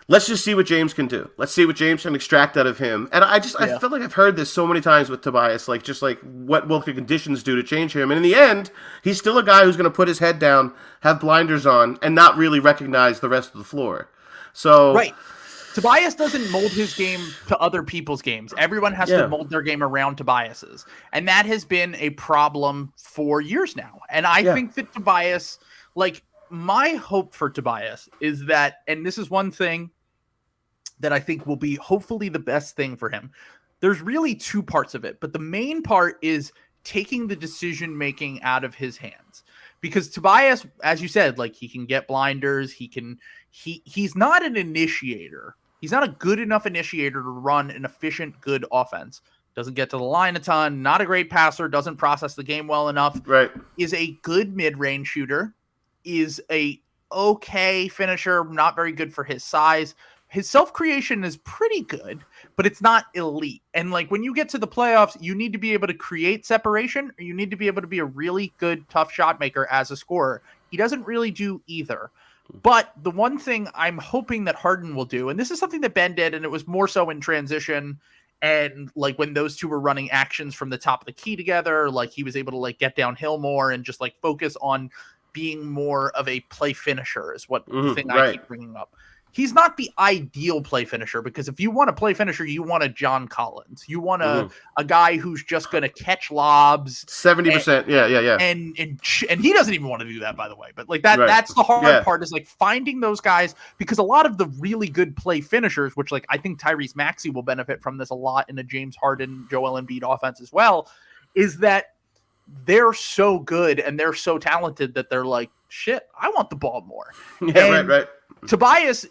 let's just see what James can do. Let's see what James can extract out of him. And I feel like I've heard this so many times with Tobias, like, just like, what will the conditions do to change him? And in the end, he's still a guy who's going to put his head down, have blinders on, and not really recognize the rest of the floor. So. Right. Tobias doesn't mold his game to other people's games. Everyone has to mold their game around Tobias's. And that has been a problem for years now. And I think that Tobias, like, my hope for Tobias is that, and this is one thing that I think will be hopefully the best thing for him. There's really two parts of it, but the main part is taking the decision-making out of his hands. because Tobias, as you said, like he can get blinders. He's not an initiator. He's not a good enough initiator to run an efficient, good offense. Doesn't get to the line a ton. Not a great passer. Doesn't process the game well enough. Right. Is a good mid-range shooter. Is a okay finisher. Not very good for his size. His self-creation is pretty good, but it's not elite. And like when you get to the playoffs, you need to be able to create separation, or you need to be able to be a really good, tough shot maker as a scorer. He doesn't really do either. But the one thing I'm hoping that Harden will do, and this is something that Ben did, and it was more so in transition, and like when those two were running actions from the top of the key together, like he was able to like get downhill more and just like focus on being more of a play finisher is what the thing I keep bringing up. He's not the ideal play finisher, because if you want a play finisher, you want a John Collins. You want a guy who's just going to catch lobs 70%. Yeah. And he doesn't even want to do that, by the way. But like that's the hard part, is like finding those guys, because a lot of the really good play finishers, which like I think Tyrese Maxey will benefit from this a lot in a James Harden, Joel Embiid offense as well, is that they're so good and they're so talented that they're like, shit, I want the ball more. Right. Tobias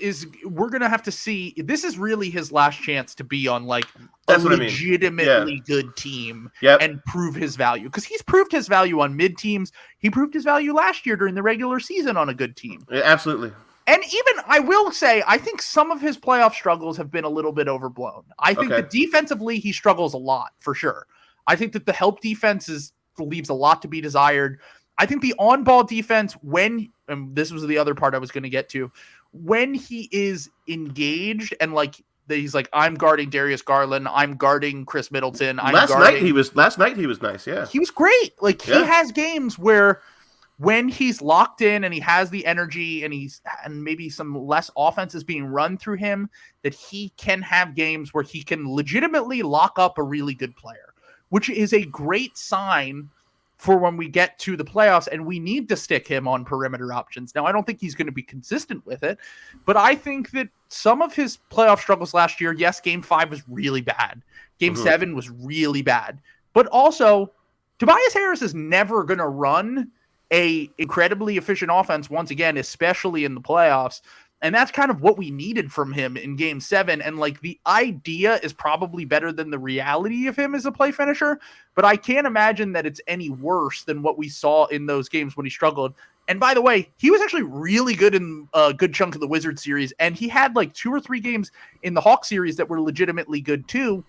we're going to have to see. This is really his last chance to be on like That's a legitimately good team and prove his value. Because he's proved his value on mid teams. He proved his value last year during the regular season on a good team. Yeah, absolutely. And even, I will say, I think some of his playoff struggles have been a little bit overblown. I think that defensively, he struggles a lot, for sure. I think that the help defense leaves a lot to be desired. I think the on-ball defense, and this was the other part I was going to get to, when he is engaged and like he's like, I'm guarding Darius Garland, I'm guarding Chris Middleton. Last night he was nice. Yeah, he was great. Like he has games where when he's locked in and he has the energy and maybe some less offense is being run through him, that he can have games where he can legitimately lock up a really good player, which is a great sign for when we get to the playoffs and we need to stick him on perimeter options. Now, I don't think he's going to be consistent with it, but I think that some of his playoff struggles last year, yes, game 5 was really bad. Game 7 was really bad. But also, Tobias Harris is never going to run a incredibly efficient offense once again, especially in the playoffs. And that's kind of what we needed from him in game 7. And like the idea is probably better than the reality of him as a play finisher, but I can't imagine that it's any worse than what we saw in those games when he struggled. And by the way, he was actually really good in a good chunk of the Wizards series. And he had like 2 or 3 games in the Hawks series that were legitimately good too.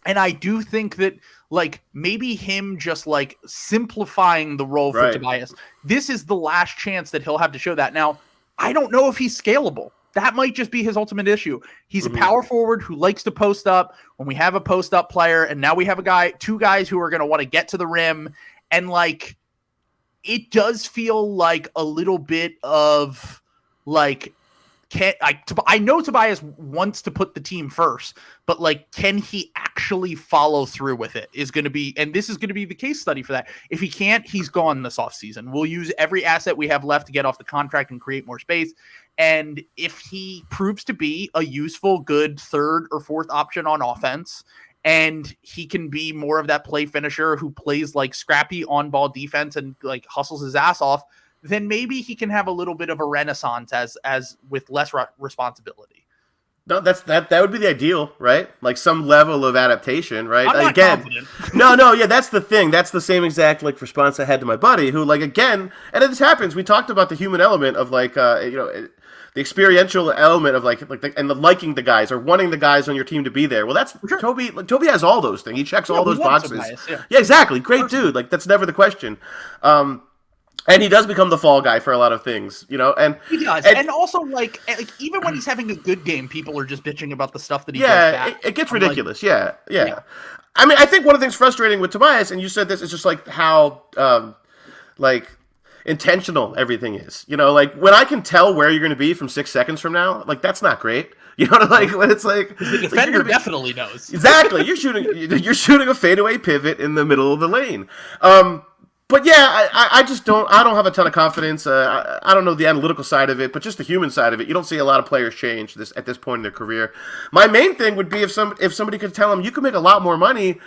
And I do think that like maybe him just like simplifying the role for Tobias, this is the last chance that he'll have to show that. Now, I don't know if he's scalable. That might just be his ultimate issue. He's a power forward who likes to post up. When we have a post up player, and now we have 2 guys who are going to want to get to the rim, and like it does feel like a little bit of like, I know Tobias wants to put the team first, but like, can he actually follow through with it is going to be, and this is going to be the case study for that. If he can't, he's gone this offseason. We'll use every asset we have left to get off the contract and create more space. And if he proves to be a useful, good 3rd or 4th option on offense, and he can be more of that play finisher who plays like scrappy on-ball defense and like hustles his ass off, then maybe he can have a little bit of a renaissance as with less responsibility. No, that would be the ideal, right? Like some level of adaptation, right? I'm not confident. Yeah, that's the thing. That's the same exact like response I had to my buddy who like again, and this happens. We talked about the human element of like the experiential element of and the liking the guys or wanting the guys on your team to be there. Well, that's sure. Toby. Like, Toby has all those things. He checks all those boxes. Tobias, yeah, exactly. Great dude. Like that's never the question. And he does become the fall guy for a lot of things, and he does. And also, like even when he's having a good game, people are just bitching about the stuff that he does back. It gets ridiculous. Like, yeah. I mean, I think one of the things frustrating with Tobias, and you said this, is just like how intentional everything is. Like when I can tell where you're going to be from 6 seconds from now, like that's not great. When it's like the defender definitely knows exactly. You're shooting a fadeaway pivot in the middle of the lane. But yeah, I just don't have a ton of confidence. I don't know the analytical side of it, but just the human side of it. You don't see a lot of players change at this point in their career. My main thing would be if somebody could tell them you can make a lot more money,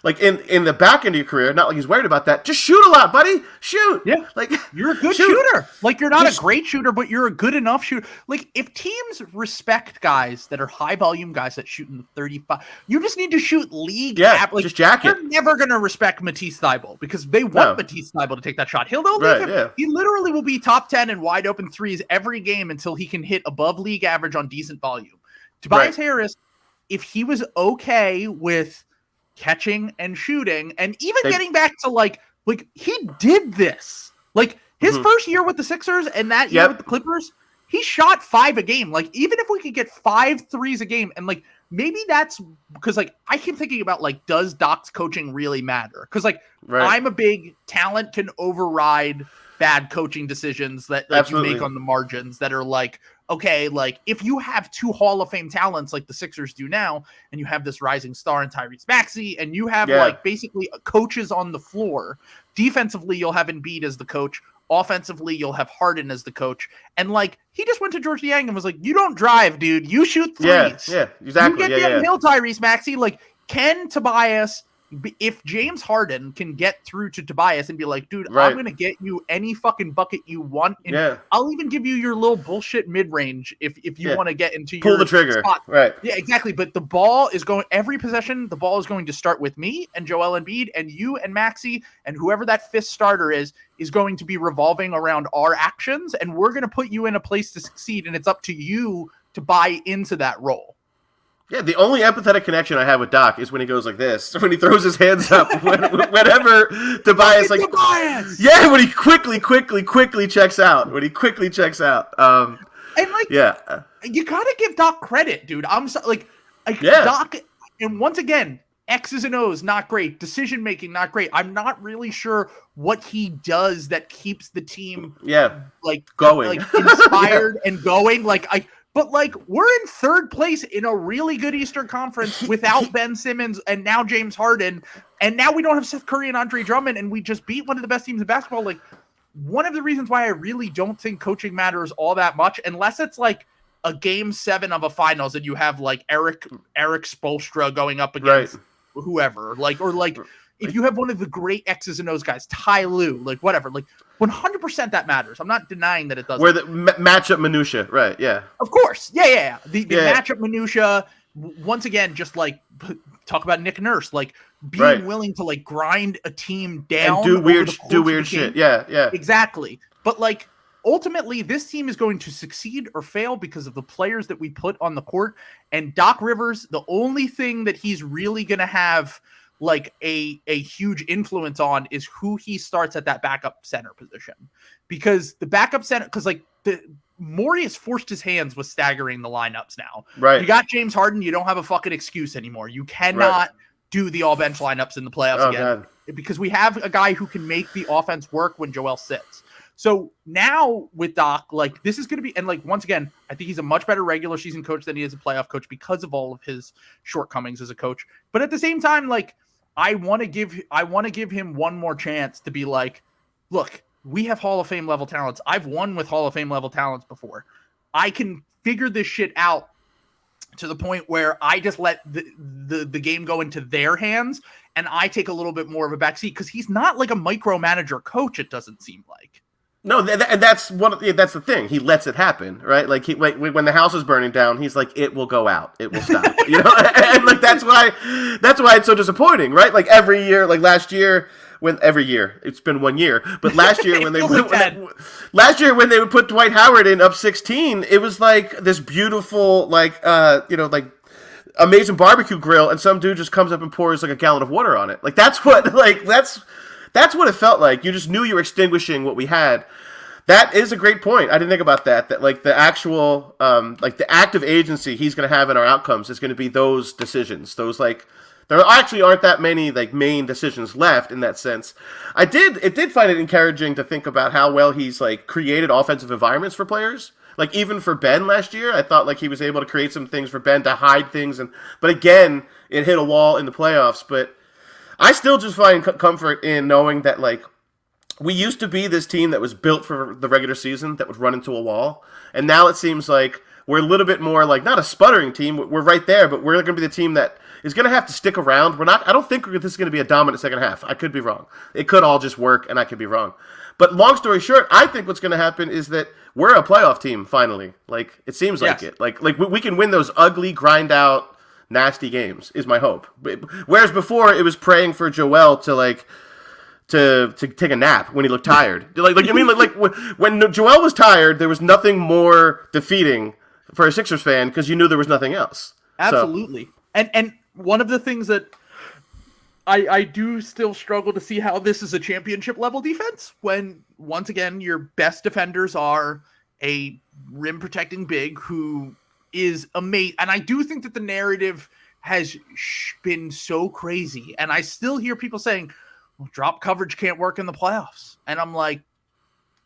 like in the back end of your career, not like he's worried about that. Just shoot a lot, buddy. Shoot. Yeah. Like you're a good shooter. Like you're not a great shooter, but you're a good enough shooter. Like if teams respect guys that are high volume guys that shoot in the 35, you just need to shoot league. Like, just jacket. They're never going to respect Matisse Thybulle because they want Matisse Thybulle to take that shot. He'll leave him. Yeah. He literally will be top 10 in wide open threes every game until he can hit above league average on decent volume. Tobias Harris, if he was okay with catching and shooting and even getting back to like he did this like his first year with the Sixers and that year with the Clippers, he shot 5 a game. Like even if we could get 5 threes a game, and like maybe that's because like I keep thinking about like, does Doc's coaching really matter? Because like I'm a big talent can override bad coaching decisions that you make on the margins that are like, okay, like if you have 2 Hall of Fame talents like the Sixers do now, and you have this rising star in Tyrese Maxey, and you have like basically coaches on the floor, defensively you'll have Embiid as the coach, offensively you'll have Harden as the coach, and like he just went to George Niang and was like, you don't drive, dude, you shoot threes. Yeah, exactly. You get downhill, Tyrese Maxey. Like, can Tobias, if James Harden can get through to Tobias and be like, dude, I'm going to get you any fucking bucket you want. And I'll even give you your little bullshit mid-range if you want to get into pull the trigger. Spot. Right. Yeah, exactly. But the ball is going, every possession, the ball is going to start with me and Joel Embiid and you and Maxey and whoever that 5th starter is going to be revolving around our actions. And we're going to put you in a place to succeed. And it's up to you to buy into that role. Yeah, the only empathetic connection I have with Doc is when he goes like this, when he throws his hands up, whenever Tobias, like, Tobias! Yeah, when he quickly checks out, And like, you gotta give Doc credit, dude. I'm so, like Doc, and once again, X's and O's not great, decision making not great. I'm not really sure what he does that keeps the team, like going, like inspired and going, But, like, we're in 3rd place in a really good Eastern Conference without Ben Simmons and now James Harden. And now we don't have Seth Curry and Andre Drummond, and we just beat one of the best teams in basketball. Like, one of the reasons why I really don't think coaching matters all that much, unless it's, like, a game 7 of a finals and you have, like, Eric Spoelstra going up against whoever. Like, or, like, if you have one of the great X's and O's guys, Ty Lue, like, whatever, like, 100% that matters. I'm not denying that it doesn't. Where the matchup minutia, right? Yeah. Of course. Yeah. The matchup minutia, once again, just like talk about Nick Nurse, like being willing to like grind a team down and do weird shit. Yeah. Exactly. But like ultimately, this team is going to succeed or fail because of the players that we put on the court. And Doc Rivers, the only thing that he's really going to have like a huge influence on is who he starts at that backup center position, because the backup center, because like Morey has forced his hands with staggering the lineups now. Right. You got James Harden. You don't have a fucking excuse anymore. You cannot do the all bench lineups in the playoffs again, because we have a guy who can make the offense work when Joel sits. So now with Doc, like this is going to be, and like, once again, I think he's a much better regular season coach than he is a playoff coach because of all of his shortcomings as a coach. But at the same time, like, I want to give him one more chance to be like, look, we have Hall of Fame level talents. I've won with Hall of Fame level talents before. I can figure this shit out to the point where I just let the game go into their hands and I take a little bit more of a backseat, because he's not like a micromanager coach, it doesn't seem like. No, and that's that's the thing. He lets it happen, right? Like when the house is burning down, he's like, "It will go out. It will stop." You know, and like that's why it's so disappointing, right? Like every year, like last year, every year it's been 1 year, but last year when they would put Dwight Howard in up 16, it was like this beautiful like amazing barbecue grill, and some dude just comes up and pours like a gallon of water on it. Like that's what it felt like. You just knew you were extinguishing what we had. That is a great point. I didn't think about that. That like the actual, like the active agency he's going to have in our outcomes is going to be those decisions. Those like, there actually aren't that many like main decisions left in that sense. It did find it encouraging to think about how well he's like created offensive environments for players. Like even for Ben last year, I thought like he was able to create some things for Ben to hide things, but again, it hit a wall in the playoffs. But I still just find comfort in knowing that, like, we used to be this team that was built for the regular season that would run into a wall. And now it seems like we're a little bit more like, not a sputtering team. We're right there, but we're going to be the team that is going to have to stick around. I don't think this is going to be a dominant second half. I could be wrong. It could all just work, and I could be wrong. But long story short, I think what's going to happen is that we're a playoff team finally. Like, it seems like it. Like we can win those ugly, grind out, nasty games. Is my hope. Whereas before, it was praying for Joel to take a nap when he looked tired. When Joel was tired, there was nothing more defeating for a Sixers fan because you knew there was nothing else. Absolutely. So. And one of the things that I do still struggle to see how this is a championship level defense when, once again, your best defenders are a rim protecting big who is amazing. And I do think that the narrative has been so crazy. And I still hear people saying, well, drop coverage can't work in the playoffs. And I'm like,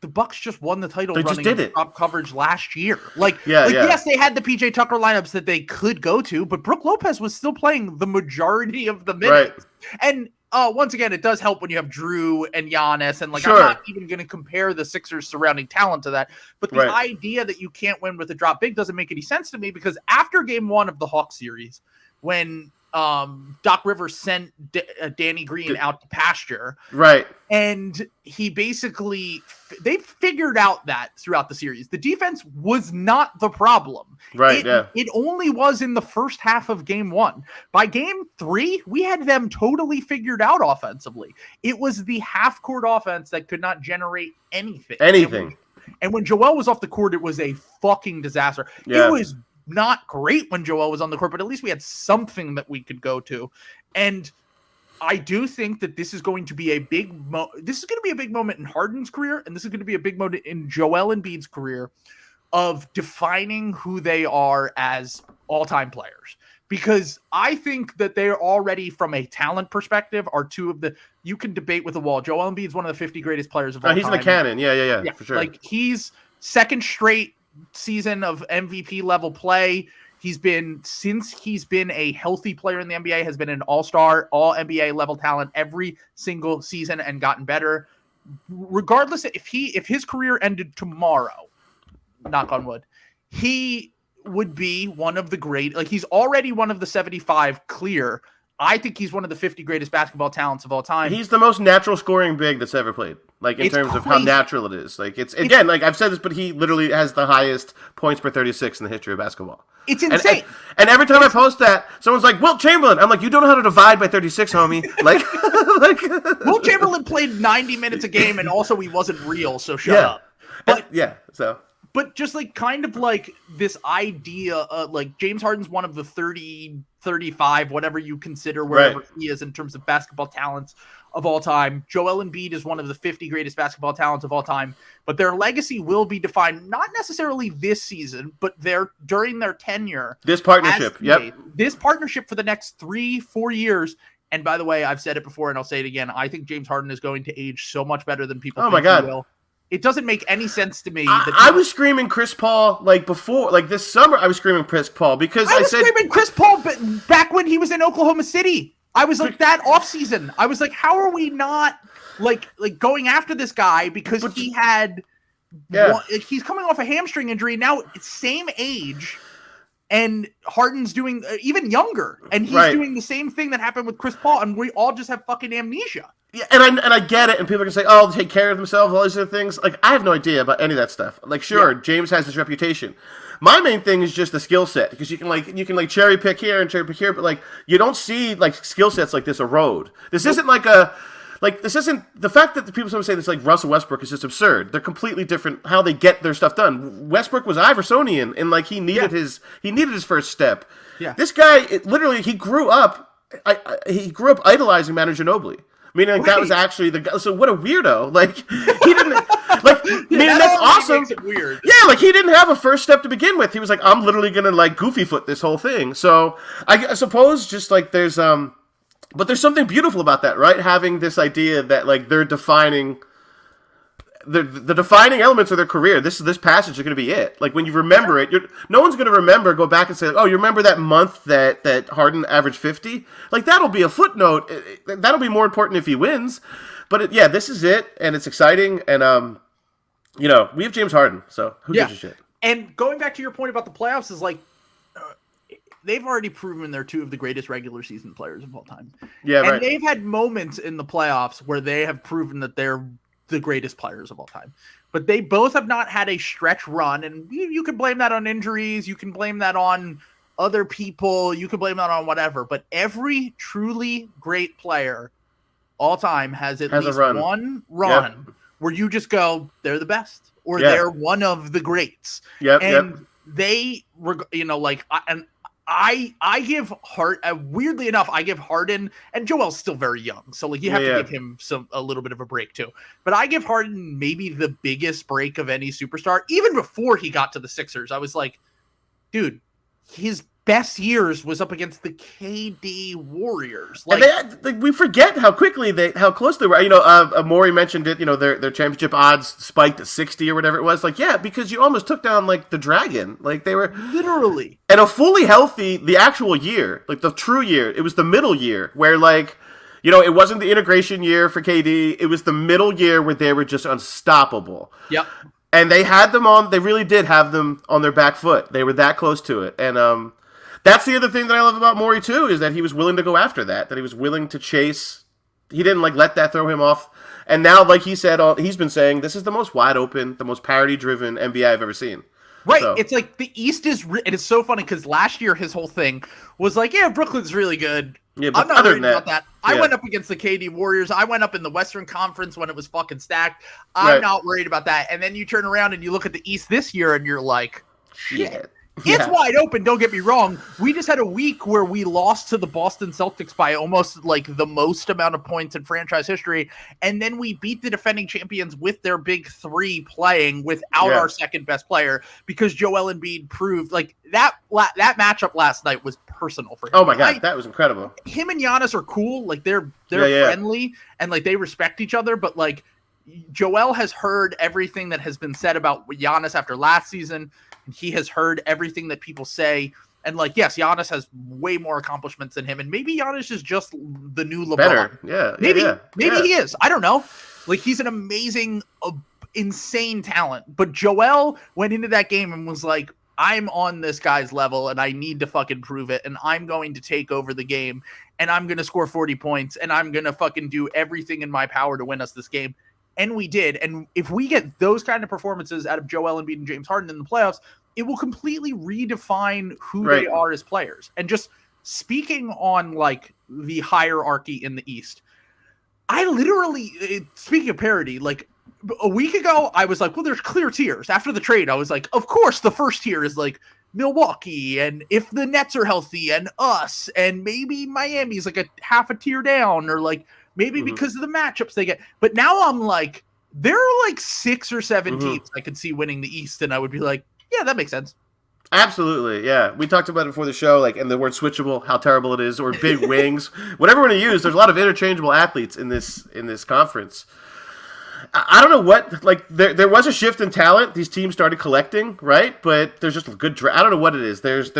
the Bucks just won the title running drop coverage last year. Yes, they had the PJ Tucker lineups that they could go to, but Brook Lopez was still playing the majority of the minutes. Right. And once again, it does help when you have Drew and Giannis. And I'm not even going to compare the Sixers' surrounding talent to that. But the idea that you can't win with a drop big doesn't make any sense to me, because after game 1 of the Hawks series, when Doc Rivers sent Danny Green out to pasture. Right. And he basically, they figured out that throughout the series. The defense was not the problem. Right, It only was in the first half of game 1. By game 3, we had them totally figured out offensively. It was the half-court offense that could not generate anything. And when Joel was off the court, it was a fucking disaster. Yeah. It was not great when Joel was on the court, but at least we had something that we could go to. And I do think that this is going to be a big moment in Harden's career, and this is going to be a big moment in Joel Embiid's career of defining who they are as all-time players. Because I think that they're already, from a talent perspective, are two of the, you can debate with the wall. Joel Embiid's one of the 50 greatest players of all time. He's in the canon. Yeah, for sure. Like, he's second straight season of MVP level play. He's been a healthy player in the NBA, has been an all-star, all NBA level talent every single season and gotten better. Regardless, if his career ended tomorrow, knock on wood, he would be one of the great, he's already one of the 75 clear. I think he's one of the 50 greatest basketball talents of all time. He's the most natural scoring big that's ever played. In terms of how natural it is. I've said this, but he literally has the highest points per 36 in the history of basketball. It's insane. And every time I post that, someone's like, Wilt Chamberlain. I'm like, you don't know how to divide by 36, homie. Wilt Chamberlain played 90 minutes a game, and also he wasn't real, so shut up. But just this idea of James Harden's one of the 30, 35, whatever you consider wherever he is in terms of basketball talents of all time. Joel Embiid is one of the 50 greatest basketball talents of all time, but their legacy will be defined not necessarily this season, but during their tenure. This partnership. This partnership for the next 3-4 years. And by the way, I've said it before and I'll say it again. I think James Harden is going to age so much better than people think he will. It doesn't make any sense to me. I was screaming Chris Paul before, this summer. I was screaming Chris Paul because I was screaming Chris Paul back when he was in Oklahoma City. I was that off season. I was like, how are we not going after this guy because he had he's coming off a hamstring injury now, same age, and Harden's doing even younger, and he's doing the same thing that happened with Chris Paul, and we all just have fucking amnesia. Yeah, and I get it, and people can say, "Oh, take care of themselves," all these other things. I have no idea about any of that stuff. James has this reputation. My main thing is just the skill set, because you can cherry pick here and cherry pick here, but you don't see skill sets like this erode. This isn't this isn't the fact that the people sometimes say this Russell Westbrook is just absurd. They're completely different how they get their stuff done. Westbrook was Iversonian, and he needed his first step. Yeah. This guy, he grew up idolizing Manu Ginobili. Meaning that was actually the guy. So what a weirdo! He didn't that's awesome. Makes it weird. Yeah, he didn't have a first step to begin with. He was like, I'm literally gonna goofy foot this whole thing. So I suppose just there's but there's something beautiful about that, right? Having this idea that they're defining the defining elements of their career. This passage is going to be it. When you remember it, no one's going to go back and say, "Oh, you remember that month that Harden averaged 50?" That'll be a footnote. That'll be more important if he wins. But this is it, and it's exciting. And we have James Harden, so who gives a shit? And going back to your point about the playoffs is they've already proven they're two of the greatest regular season players of all time. Yeah, and right. they've had moments in the playoffs where they have proven that they're the greatest players of all time. But they both have not had a stretch run, and you can blame that on injuries, you can blame that on other people, you can blame that on whatever, but every truly great player all time has at least one run where you just go, they're the best, or they're one of the greats. They were, I give weirdly enough, I give Harden, and Joel's still very young, so like you have to give him a little bit of a break too. But I give Harden maybe the biggest break of any superstar. Even before he got to the Sixers, I was like, dude, his best years was up against the KD Warriors. Like, and we forget how close they were. Morey mentioned it. Their championship odds spiked to 60 or whatever it was. Like, yeah, because you almost took down like the Dragon. Like they were literally. And a fully healthy, the actual year, like the true year, it was the middle year where like, it wasn't the integration year for KD. It was the middle year where they were just unstoppable. Yep. And they really did have them on their back foot. They were that close to it. And that's the other thing that I love about Morey, too, is that he was willing to go after that he was willing to chase. He didn't, let that throw him off. And now, like he said, he's been saying, this is the most wide open, the most parity-driven NBA I've ever seen. Right. So. It's like the East it is so funny because last year his whole thing was like, yeah, Brooklyn's really good. Yeah, but I'm not worried about that. Yeah. I went up against the KD Warriors. I went up in the Western Conference when it was fucking stacked. I'm not worried about that. And then you turn around and you look at the East this year and you're like, shit. It's wide open, don't get me wrong. We just had a week where we lost to the Boston Celtics by almost like the most amount of points in franchise history, and then we beat the defending champions with their big three playing without our second best player because Joel Embiid proved like that matchup last night was personal for him. Oh my God, that was incredible. Him and Giannis are cool, like they're friendly and like they respect each other, but like Joel has heard everything that has been said about Giannis after last season. He has heard everything that people say. And, like, yes, Giannis has way more accomplishments than him. And maybe Giannis is just the new LeBron. Better. Yeah. Maybe he is. I don't know. Like, he's an amazing, insane talent. But Joel went into that game and was like, I'm on this guy's level and I need to fucking prove it. And I'm going to take over the game. And I'm going to score 40 points. And I'm going to fucking do everything in my power to win us this game. And we did. And if we get those kind of performances out of Joel Embiid and James Harden in the playoffs, it will completely redefine who they are as players. And just speaking on like the hierarchy in the East, I literally, speaking of parity, like a week ago, I was like, well, there's clear tiers. After the trade, I was like, of course, the first tier is like Milwaukee, and if the Nets are healthy, and us, and maybe Miami's like a half a tier down, or like maybe because of the matchups they get. But now I'm like, there are like 6 or 7 teams I could see winning the East, and I would be like, yeah, that makes sense. Absolutely, yeah. We talked about it before the show, like, and the word switchable, how terrible it is, or big wings, whatever we're going to use. There's a lot of interchangeable athletes in this conference. I don't know what, like, there was a shift in talent. These teams started collecting, right? But there's just a good I don't know what it is. There's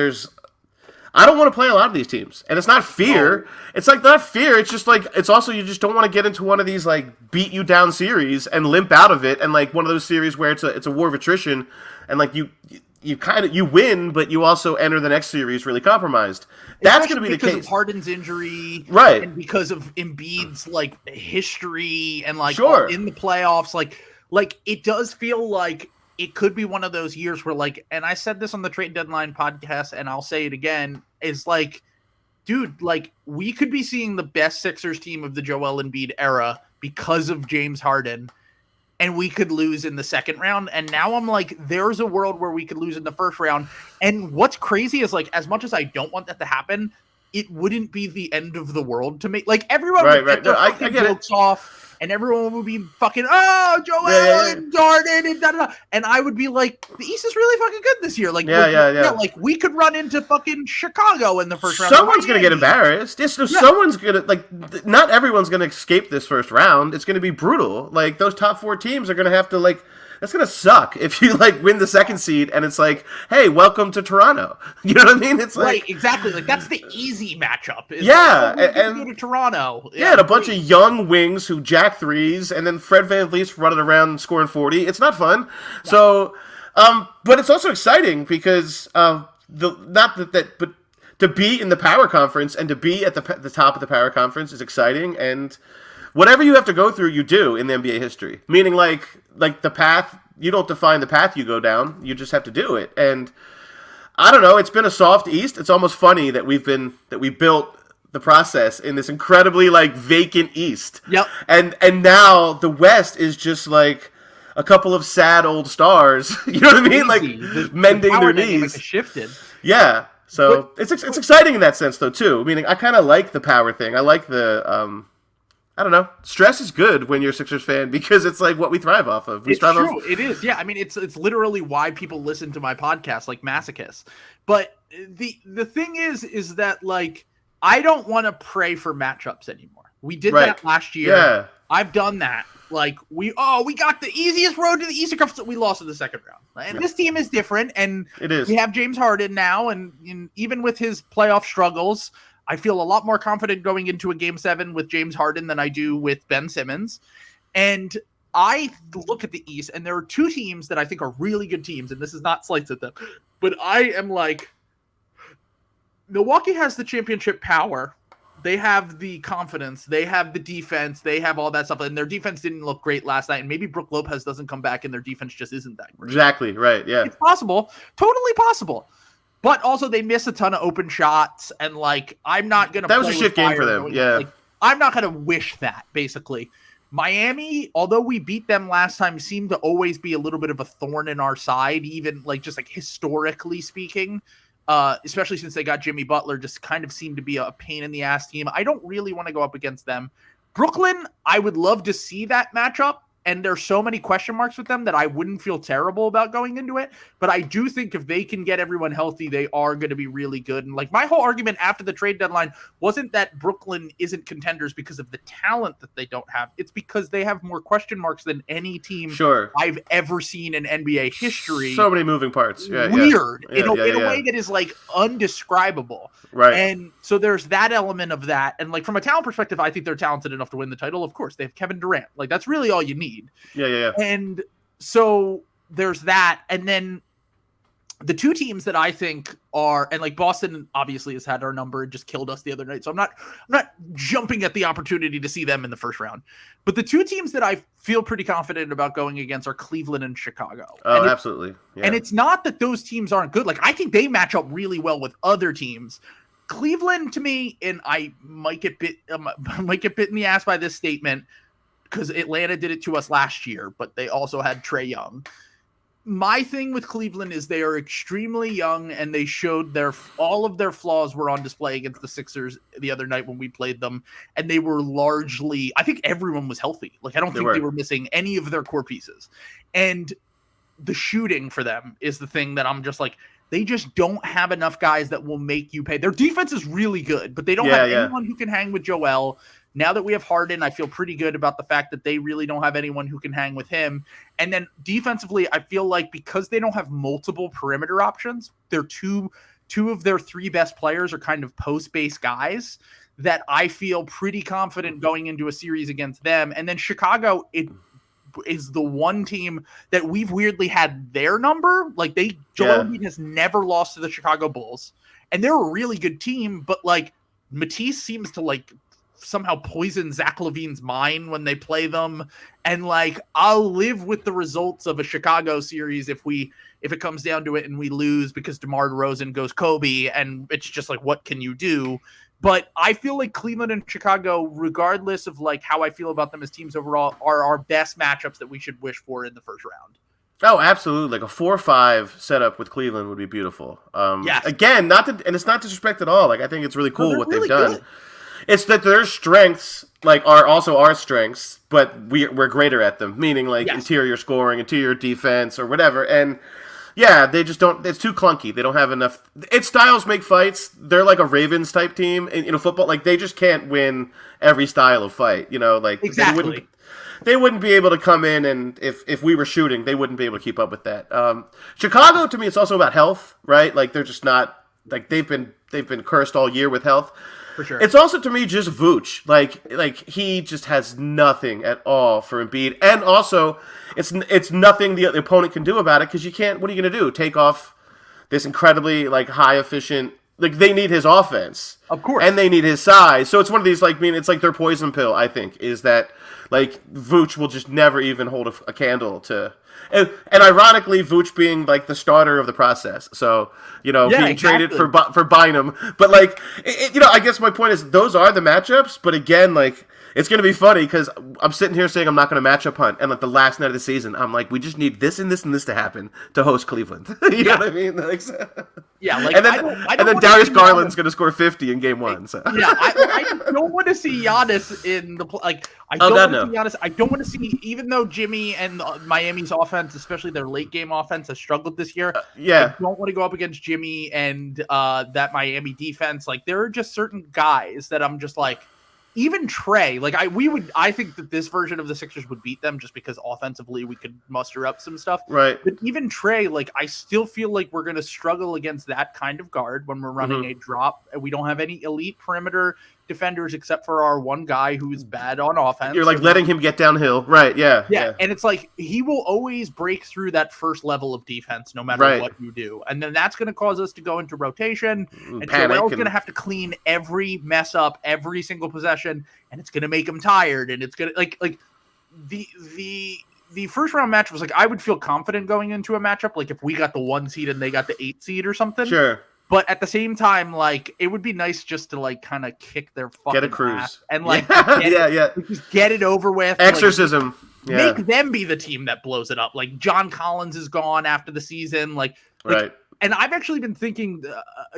I don't want to play a lot of these teams. And it's not fear. Oh. It's like not fear. It's just like, it's also, you just don't want to get into one of these like beat you down series and limp out of it. And like one of those series where it's a war of attrition. And like you win, but you also enter the next series really compromised. That's going to be the case. Because of Harden's injury. Right. And because of Embiid's like history and like in the playoffs, like it does feel like it could be one of those years where, like, and I said this on the Trade Deadline podcast, and I'll say it again, is like, dude, like, we could be seeing the best Sixers team of the Joel Embiid era because of James Harden, and we could lose in the second round. And now I'm like, there's a world where we could lose in the first round. And what's crazy is, like, as much as I don't want that to happen, it wouldn't be the end of the world to me. Like, everyone would get their fucking jokes off. And everyone would be fucking, oh, Joel and Harden and da-da-da. And I would be like, the East is really fucking good this year. Like, like we could run into fucking Chicago in the first round. Someone's going to get embarrassed. Someone's going to, like, not everyone's going to escape this first round. It's going to be brutal. Like, those top 4 teams are going to have to, like, that's going to suck if you, like, win the second seed and it's like, hey, welcome to Toronto. You know what I mean? It's like... Right, exactly. Like, that's the easy matchup. And go to Toronto. Yeah, and a bunch of young wings who jack threes, and then Fred VanVleet's running around and scoring 40. It's not fun. No. So, but it's also exciting because, but to be in the power conference and to be at the top of the power conference is exciting. And whatever you have to go through, you do in the NBA history. Meaning, like the path, you don't define the path you go down. You just have to do it. And I don't know. It's been a soft East. It's almost funny that we built the process in this incredibly like vacant East. Yep. And now the West is just like a couple of sad old stars. You know what I mean? Like mending their knees. Shifted. Yeah. So it's exciting in that sense though too. Meaning I kind of like the power thing. I like the I don't know. Stress is good when you're a Sixers fan because it's like what we thrive off of. It's true. It is. Yeah. I mean, it's literally why people listen to my podcast, like masochists. But the thing is that like I don't want to pray for matchups anymore. We did that last year. Yeah. I've done that. Like we got the easiest road to the Eastern Conference. We lost in the second round. And this team is different. And it is. We have James Harden now, and even with his playoff struggles, I feel a lot more confident going into a Game 7 with James Harden than I do with Ben Simmons. And I look at the East, and there are two teams that I think are really good teams, and this is not slights at them, but I am like, Milwaukee has the championship power. They have the confidence. They have the defense. They have all that stuff, and their defense didn't look great last night, and maybe Brook Lopez doesn't come back, and their defense just isn't that great. Exactly, right, yeah. It's possible. Totally possible. But also, they miss a ton of open shots, and like I'm not gonna. That was a shit game for them. Yeah, like, I'm not gonna wish that. Basically, Miami, although we beat them last time, seemed to always be a little bit of a thorn in our side, even like just like historically speaking. Especially since they got Jimmy Butler, just kind of seemed to be a pain in the ass team. I don't really want to go up against them. Brooklyn, I would love to see that matchup. And there's so many question marks with them that I wouldn't feel terrible about going into it. But I do think if they can get everyone healthy, they are going to be really good. And like my whole argument after the trade deadline wasn't that Brooklyn isn't contenders because of the talent that they don't have. It's because they have more question marks than any team I've ever seen in NBA history. So many moving parts. Weird. In a way that is like undescribable. Right. And so there's that element of that. And like from a talent perspective, I think they're talented enough to win the title. Of course, they have Kevin Durant. Like that's really all you need. Yeah. And so there's that. And then the two teams that I think are, and like Boston obviously has had our number and just killed us the other night. So I'm not jumping at the opportunity to see them in the first round. But the two teams that I feel pretty confident about going against are Cleveland and Chicago. Oh, absolutely. Yeah. And it's not that those teams aren't good. Like I think they match up really well with other teams. Cleveland to me, and I might get bit in the ass by this statement, because Atlanta did it to us last year, but they also had Trae Young. My thing with Cleveland is they are extremely young, and they showed all of their flaws were on display against the Sixers the other night when we played them, and they were largely, I think everyone was healthy. Like I don't think they were missing any of their core pieces. And the shooting for them is the thing that I'm just like, they just don't have enough guys that will make you pay. Their defense is really good, but they don't have anyone who can hang with Joel. Now that we have Harden, I feel pretty good about the fact that they really don't have anyone who can hang with him. And then defensively, I feel like because they don't have multiple perimeter options, they're two of their three best players are kind of post-base guys that I feel pretty confident going into a series against them. And then Chicago, it is the one team that we've weirdly had their number. Like Joel Embiid has never lost to the Chicago Bulls, and they're a really good team, but like Matisse seems to like somehow poison Zach LaVine's mind when they play them. And like, I'll live with the results of a Chicago series if it comes down to it and we lose because DeMar DeRozan goes Kobe, and it's just like, what can you do? But I feel like Cleveland and Chicago, regardless of like how I feel about them as teams overall, are our best matchups that we should wish for in the first round. Oh, absolutely. Like a 4-5 setup with Cleveland would be beautiful. Yes. Again, and it's not disrespect at all. Like I think it's really cool what really they've done. Good. It's that their strengths like are also our strengths, but we're greater at them. Meaning like interior scoring, interior defense, or whatever. And yeah, they just don't. It's too clunky. They don't have enough. Its styles make fights. They're like a Ravens type team in football. Like they just can't win every style of fight. You know, like exactly. They wouldn't be able to come in, and if we were shooting, they wouldn't be able to keep up with that. Chicago, to me, it's also about health, right? Like they're just not like they've been cursed all year with health. For sure. It's also to me just Vooch. Like he just has nothing at all for Embiid, and also it's nothing the opponent can do about it because you can't. What are you going to do? Take off this incredibly like high efficient like they need his offense, of course, and they need his size. So it's one of these like, I mean, it's like their poison pill. I think is that like Vooch will just never even hold a candle to. And ironically, Vooch being like the starter of the process, so being traded for Bynum. But like, I guess my point is those are the matchups. But again, like it's going to be funny because I'm sitting here saying I'm not going to matchup hunt, and like the last night of the season, I'm like, we just need this and this and this to happen to host Cleveland. You know what I mean? Like, like, and then Darius Garland's going to score 50 in game 1. So I don't want to see Giannis in the like. I don't want to see Giannis. I don't want to see, even though Jimmy and Miami's offense, especially their late game offense, has struggled this year. I don't want to go up against Jimmy and that Miami defense. Like there are just certain guys that I'm just like. Even Trey, like I think that this version of the Sixers would beat them just because offensively we could muster up some stuff. Right. But even Trey, like I still feel like we're going to struggle against that kind of guard when we're running a drop. And we don't have any elite perimeter defenders except for our one guy who's bad on offense. You're like letting him get downhill. Right. Yeah. And it's like he will always break through that first level of defense no matter what you do. And then that's going to cause us to go into rotation. And Joel's going to have to clean every mess up every single possession. And it's going to make him tired. And it's going to like the first round match was like, I would feel confident going into a matchup. Like if we got the 1 seed and they got the 8 seed or something. Sure. But at the same time, like it would be nice just to like kind of kick their fucking get a cruise ass and like just get it over with. Exorcism. Make them be the team that blows it up. Like John Collins is gone after the season. Like right. And I've actually been thinking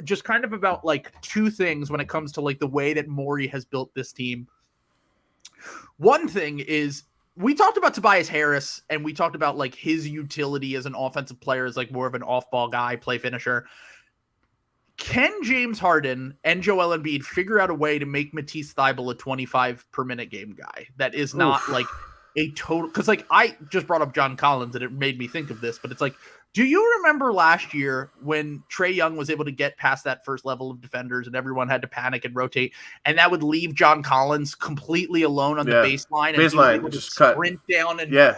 just kind of about like two things when it comes to like the way that Morey has built this team. One thing is we talked about Tobias Harris and we talked about like his utility as an offensive player as like more of an off-ball guy, play finisher. Can James Harden and Joel Embiid figure out a way to make Matisse Thybulle a 25 per minute game guy that is not like a total? Because like I just brought up John Collins and it made me think of this, but it's like, do you remember last year when Trae Young was able to get past that first level of defenders and everyone had to panic and rotate, and that would leave John Collins completely alone on the baseline and he was able to sprint down and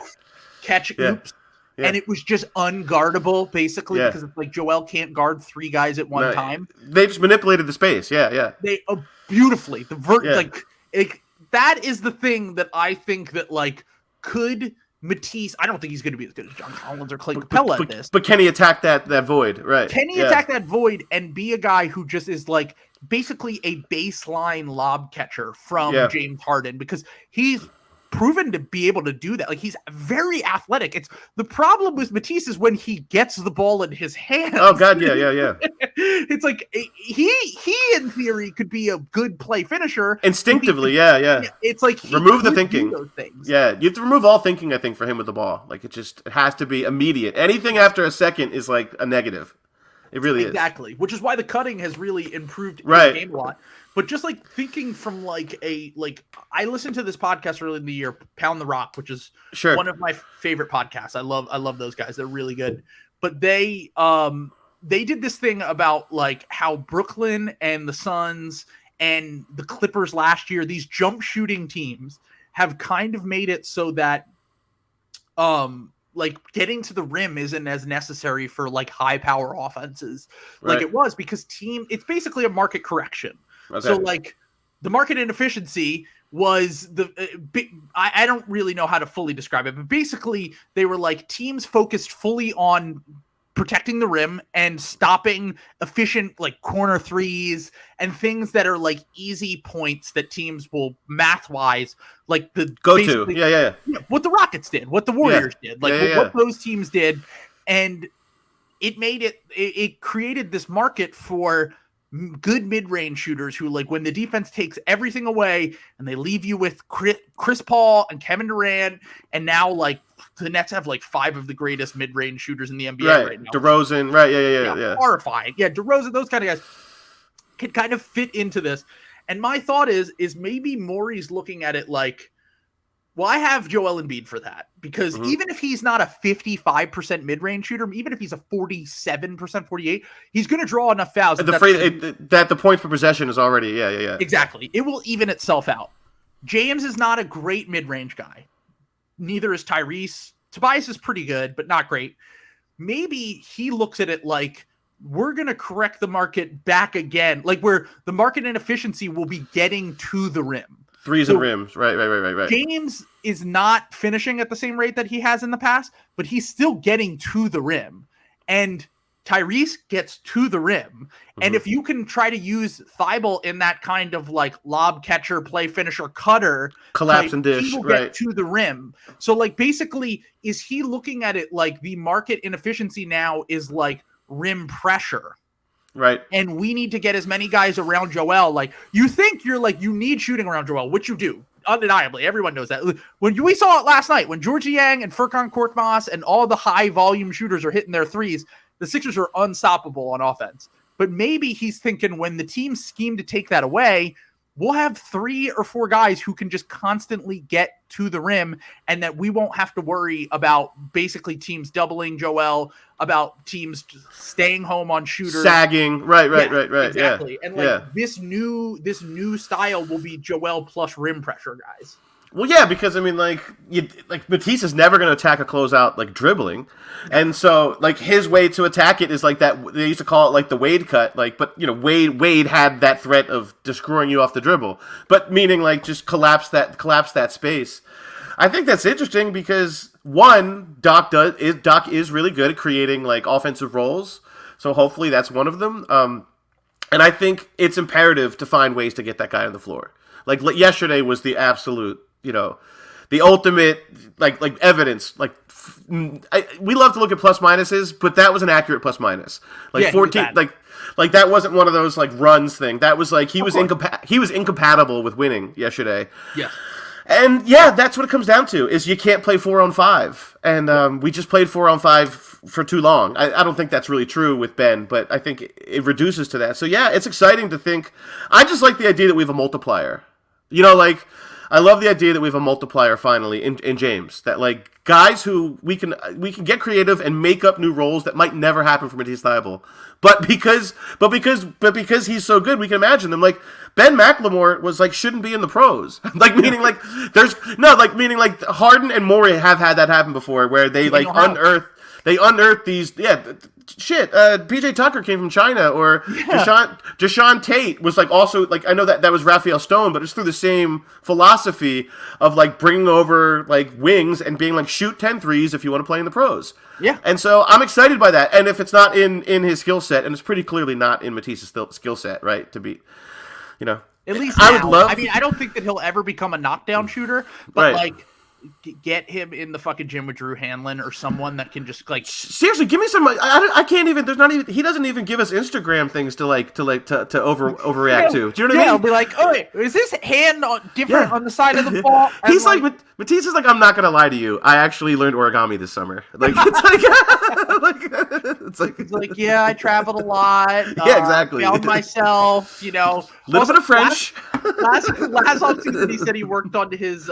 catch oops. Yeah. And it was just unguardable, basically, because it's like Joel can't guard 3 guys at one time. They just manipulated the space. Yeah. They beautifully. That is the thing that I think that like could Matisse. I don't think he's going to be as good as John Collins or Clay Capella at this. But can he attack that void? Right. Can he attack that void and be a guy who just is like basically a baseline lob catcher from James Harden, because he's proven to be able to do that. Like he's very athletic. It's the problem with Matisse is when he gets the ball in his hands. Oh God, yeah. It's like he in theory could be a good play finisher instinctively. It's like remove the thinking. Those things. Yeah, you have to remove all thinking. I think for him with the ball, like it has to be immediate. Anything after a second is like a negative. It really is. Exactly, which is why the cutting has really improved the game a lot. But just like thinking from I listened to this podcast early in the year, Pound the Rock, which is one of my favorite podcasts. I love those guys. They're really good. But they did this thing about like how Brooklyn and the Suns and the Clippers last year, these jump shooting teams have kind of made it so that like getting to the rim isn't as necessary for like high power offenses like it was, because it's basically a market correction. Okay. So like the market inefficiency was I don't really know how to fully describe it, but basically they were like teams focused fully on protecting the rim and stopping efficient like corner threes and things that are like easy points that teams will math wise like the go to what the Rockets did, what the Warriors did, like what those teams did, and it made it created this market for good mid-range shooters who, like, when the defense takes everything away and they leave you with Chris Paul and Kevin Durant, and now like the Nets have like 5 of the greatest mid-range shooters in the NBA right now. DeRozan, yeah. Horrifying. Yeah, DeRozan, those kind of guys can kind of fit into this. And my thought is maybe Morey's looking at it like, well, I have Joel Embiid for that, because even if he's not a 55% mid-range shooter, even if he's a 47%, 48, he's going to draw enough fouls. That the point per possession is already, yeah. Exactly. It will even itself out. James is not a great mid-range guy. Neither is Tyrese. Tobias is pretty good, but not great. Maybe he looks at it like, we're going to correct the market back again, like where the market inefficiency will be getting to the rim. Threes and rims. Right. James is not finishing at the same rate that he has in the past, but he's still getting to the rim. And Tyrese gets to the rim. Mm-hmm. And if you can try to use Thybulle in that kind of like lob catcher, play finisher, cutter, collapse and dish, he will get to the rim. So like basically, is he looking at it like the market inefficiency now is like rim pressure? Right. And we need to get as many guys around Joel. Like you think you're like, you need shooting around Joel, which you do. Undeniably. Everyone knows that. When we saw it last night, when Georgie Yang and Furkan Korkmaz and all the high volume shooters are hitting their threes, the Sixers are unstoppable on offense. But maybe he's thinking when the team scheme to take that away, we'll have 3 or 4 guys who can just constantly get to the rim, and that we won't have to worry about basically teams doubling Joel, about teams staying home on shooters. Sagging. Right. Exactly. Yeah. And like this new style will be Joel plus rim pressure guys. Well, yeah, because I mean, like Matisse is never going to attack a closeout like dribbling, and so like his way to attack it is like that. They used to call it like the Wade cut, like, but you know, Wade had that threat of destroying you off the dribble, but meaning like just collapse that space. I think that's interesting because one, Doc is really good at creating like offensive roles, so hopefully that's one of them. And I think it's imperative to find ways to get that guy on the floor. Like yesterday was the absolute. You know, the ultimate like evidence. Like we love to look at plus minuses, but that was an accurate plus minus. Like 14, like that wasn't one of those like runs thing. That was like he was incompatible with winning yesterday. Yeah, and yeah, that's what it comes down to. Is you can't play 4-on-5, and we just played 4-on-5 for too long. I don't think that's really true with Ben, but I think it reduces to that. So yeah, it's exciting to think. I just like the idea that we have a multiplier. You know, like. I love the idea that we have a multiplier finally in James. That like guys who we can get creative and make up new roles that might never happen for Matisse Thybulle. But because he's so good, we can imagine them. Like Ben McLemore was like shouldn't be in the pros. meaning Harden and Morey have had that happen before, where they like unearth these PJ Tucker came from China, or Deshaun Tate was like also like I know that was Raphael Stone, but it's through the same philosophy of like bringing over like wings and being like shoot 10 threes if you want to play in the pros. Yeah. And so I'm excited by that. And if it's not in his skill set, and it's pretty clearly not in Matisse's skill set, right? To be, you know, at least now. I mean, I don't think that he'll ever become a knockdown shooter, but like. Get him in the fucking gym with Drew Hanlon or someone that can just like seriously give me some. I can't even. There's not even. He doesn't even give us Instagram things to overreact to. Do you know what I mean? I'll be like, oh, wait, is this hand different on the side of the ball? He's like Matisse is like, I'm not gonna lie to you. I actually learned origami this summer. Like it's like yeah, I traveled a lot. Yeah, exactly. Found myself, you know, a little bit of French. Last offseason, he said he worked on his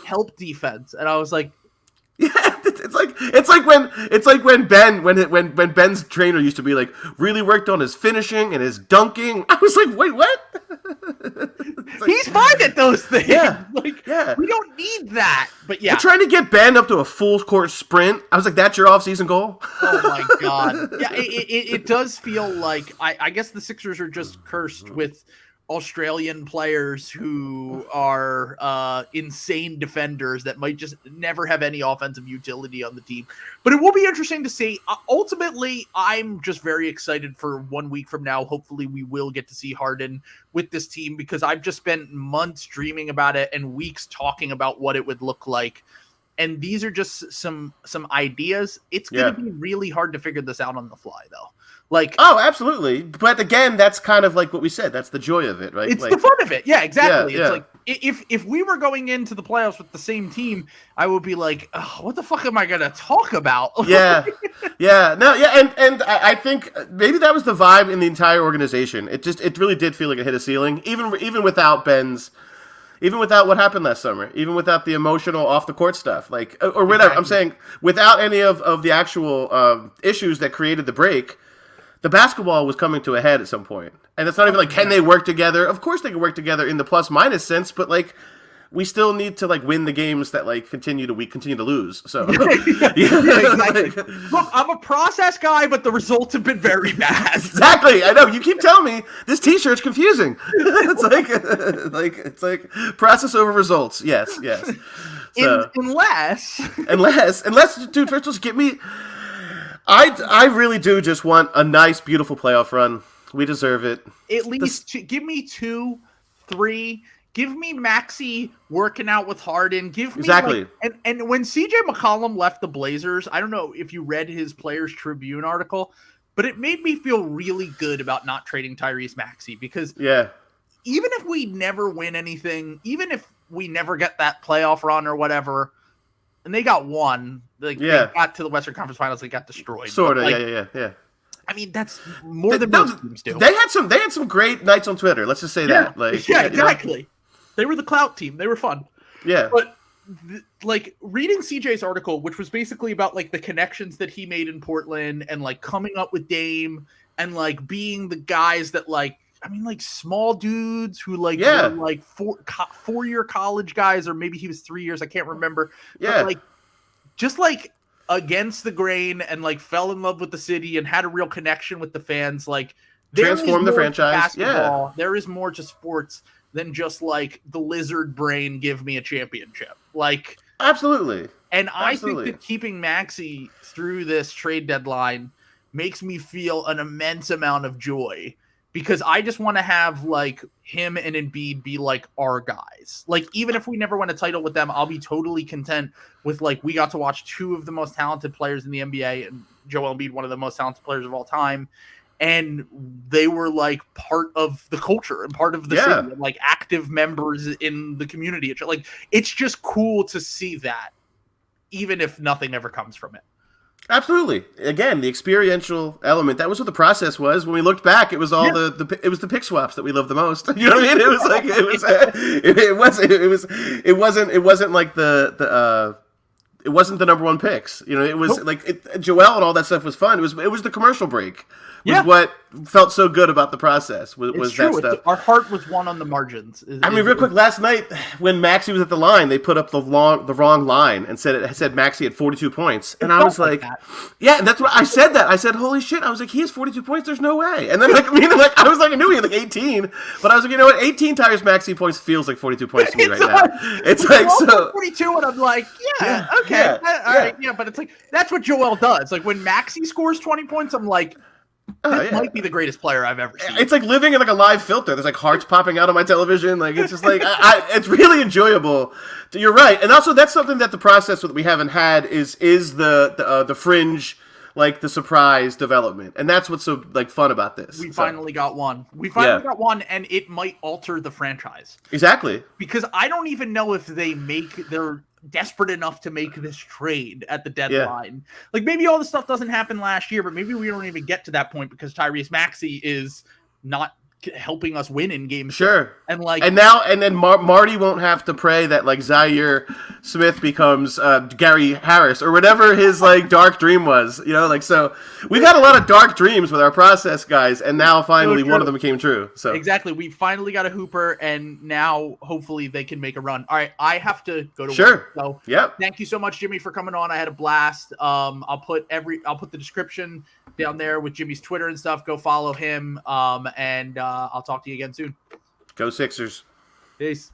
help defense, and I was like, yeah, it's like when Ben's trainer used to be like really worked on his finishing and his dunking. I was like, wait, what? He's fine at those things. Yeah, we don't need that. But yeah, we're trying to get Ben up to a full court sprint. I was like, that's your off-season goal? Oh my god, yeah, it does feel like I guess the Sixers are just cursed with Australian players who are insane defenders that might just never have any offensive utility on the team. But it will be interesting to see. Ultimately, I'm just very excited for 1 week from now. Hopefully, we will get to see Harden with this team, because I've just spent months dreaming about it and weeks talking about what it would look like. And these are just some ideas. It's going to be really hard to figure this out on the fly, though. Like, oh, absolutely. But again, that's kind of like what we said. That's the joy of it, right? It's like, the fun of it. Yeah, exactly. Yeah, it's like if we were going into the playoffs with the same team, I would be like, oh, what the fuck am I going to talk about? Yeah. And I think maybe that was the vibe in the entire organization. It really did feel like it hit a ceiling, even without Ben's. Even without what happened last summer, even without the emotional off the court stuff, like or whatever. Exactly. I'm saying without any of the actual issues that created the break, the basketball was coming to a head at some point. And it's not even like, can they work together? Of course they can work together in the plus minus sense, but like we still need to like win the games that like continue to lose. So exactly. Look, I'm a process guy, but the results have been very bad. Exactly. I know. You keep telling me this T-shirt's confusing. it's like process over results. Yes. So, unless, dude, first just get me. I really do just want a nice, beautiful playoff run. We deserve it. At least give me 2, 3. Give me Maxey working out with Harden. Give me exactly. And when CJ McCollum left the Blazers, I don't know if you read his Players Tribune article, but it made me feel really good about not trading Tyrese Maxey because even if we never win anything, even if we never get that playoff run or whatever, and they got one, they got to the Western Conference Finals, they got destroyed. Sort of, yeah. I mean, that's more than most teams do. They had some great nights on Twitter. Let's just say that. Like, exactly. They were the clout team. They were fun. Yeah. But like reading CJ's article, which was basically about like the connections that he made in Portland and like coming up with Dame and like being the guys that like, I mean, like small dudes who like were like 4-year college guys, or maybe he was 3 years. I can't remember. Yeah. But, like just like against the grain and like fell in love with the city and had a real connection with the fans. Like transform the franchise. There is more to sports than just like the lizard brain. Give me a championship. Like absolutely. And I think that keeping Maxey through this trade deadline makes me feel an immense amount of joy. Because I just want to have like him and Embiid be like our guys. Like even if we never win a title with them, I'll be totally content with like we got to watch 2 of the most talented players in the NBA and Joel Embiid, one of the most talented players of all time. And they were like part of the culture and part of the city and like active members in the community. Like it's just cool to see that, even if nothing ever comes from it. Absolutely. Again, the experiential element. That was what the process was. When we looked back, it was all it was the pick swaps that we loved the most. You know what I mean? It was like it wasn't like it wasn't the number 1 picks. You know, it was Joel and all that stuff was fun. It was the commercial break. Was what felt so good about the process. Was that stuff? Our heart was won on the margins. Real quick, last night when Maxey was at the line, they put up the wrong line and said Maxey had 42 points, and I was like, and that's what I said. That I said, holy shit! I was like, he has 42 points. There's no way. And then I was like, I knew he had like 18, but I was like, you know what? 18 Tyrese Maxey points feels like 42 points to me right now. It's like so 42, and I'm like, okay, all right, but it's like that's what Joel does. Like when Maxey scores 20 points, I'm like. This might be the greatest player I've ever seen. It's like living in like a live filter. There's like hearts popping out on my television. Like it's just like it's really enjoyable. You're right, and also that's something that the process that we haven't had is the fringe, like the surprise development, and that's what's so like fun about this. We finally got one. Got one, and it might alter the franchise. Exactly, because I don't even know if they're desperate enough to make this trade at the deadline. Like maybe all this stuff doesn't happen last year, but maybe we don't even get to that point because Tyrese Maxey is not helping us win in games. Sure. And like and then Marty won't have to pray that like Zaire Smith becomes Gary Harris or whatever his like dark dream was, you know, like so we've had a lot of dark dreams with our process guys, and now finally one of them came true. So exactly, we finally got a hooper, and now hopefully they can make a run. All right, I have to go to work. So thank you so much, Jimmy, for coming on. I had a blast. I'll put the description down there with Jimmy's Twitter and stuff. Go follow him. And I'll talk to you again soon. Go Sixers. Peace.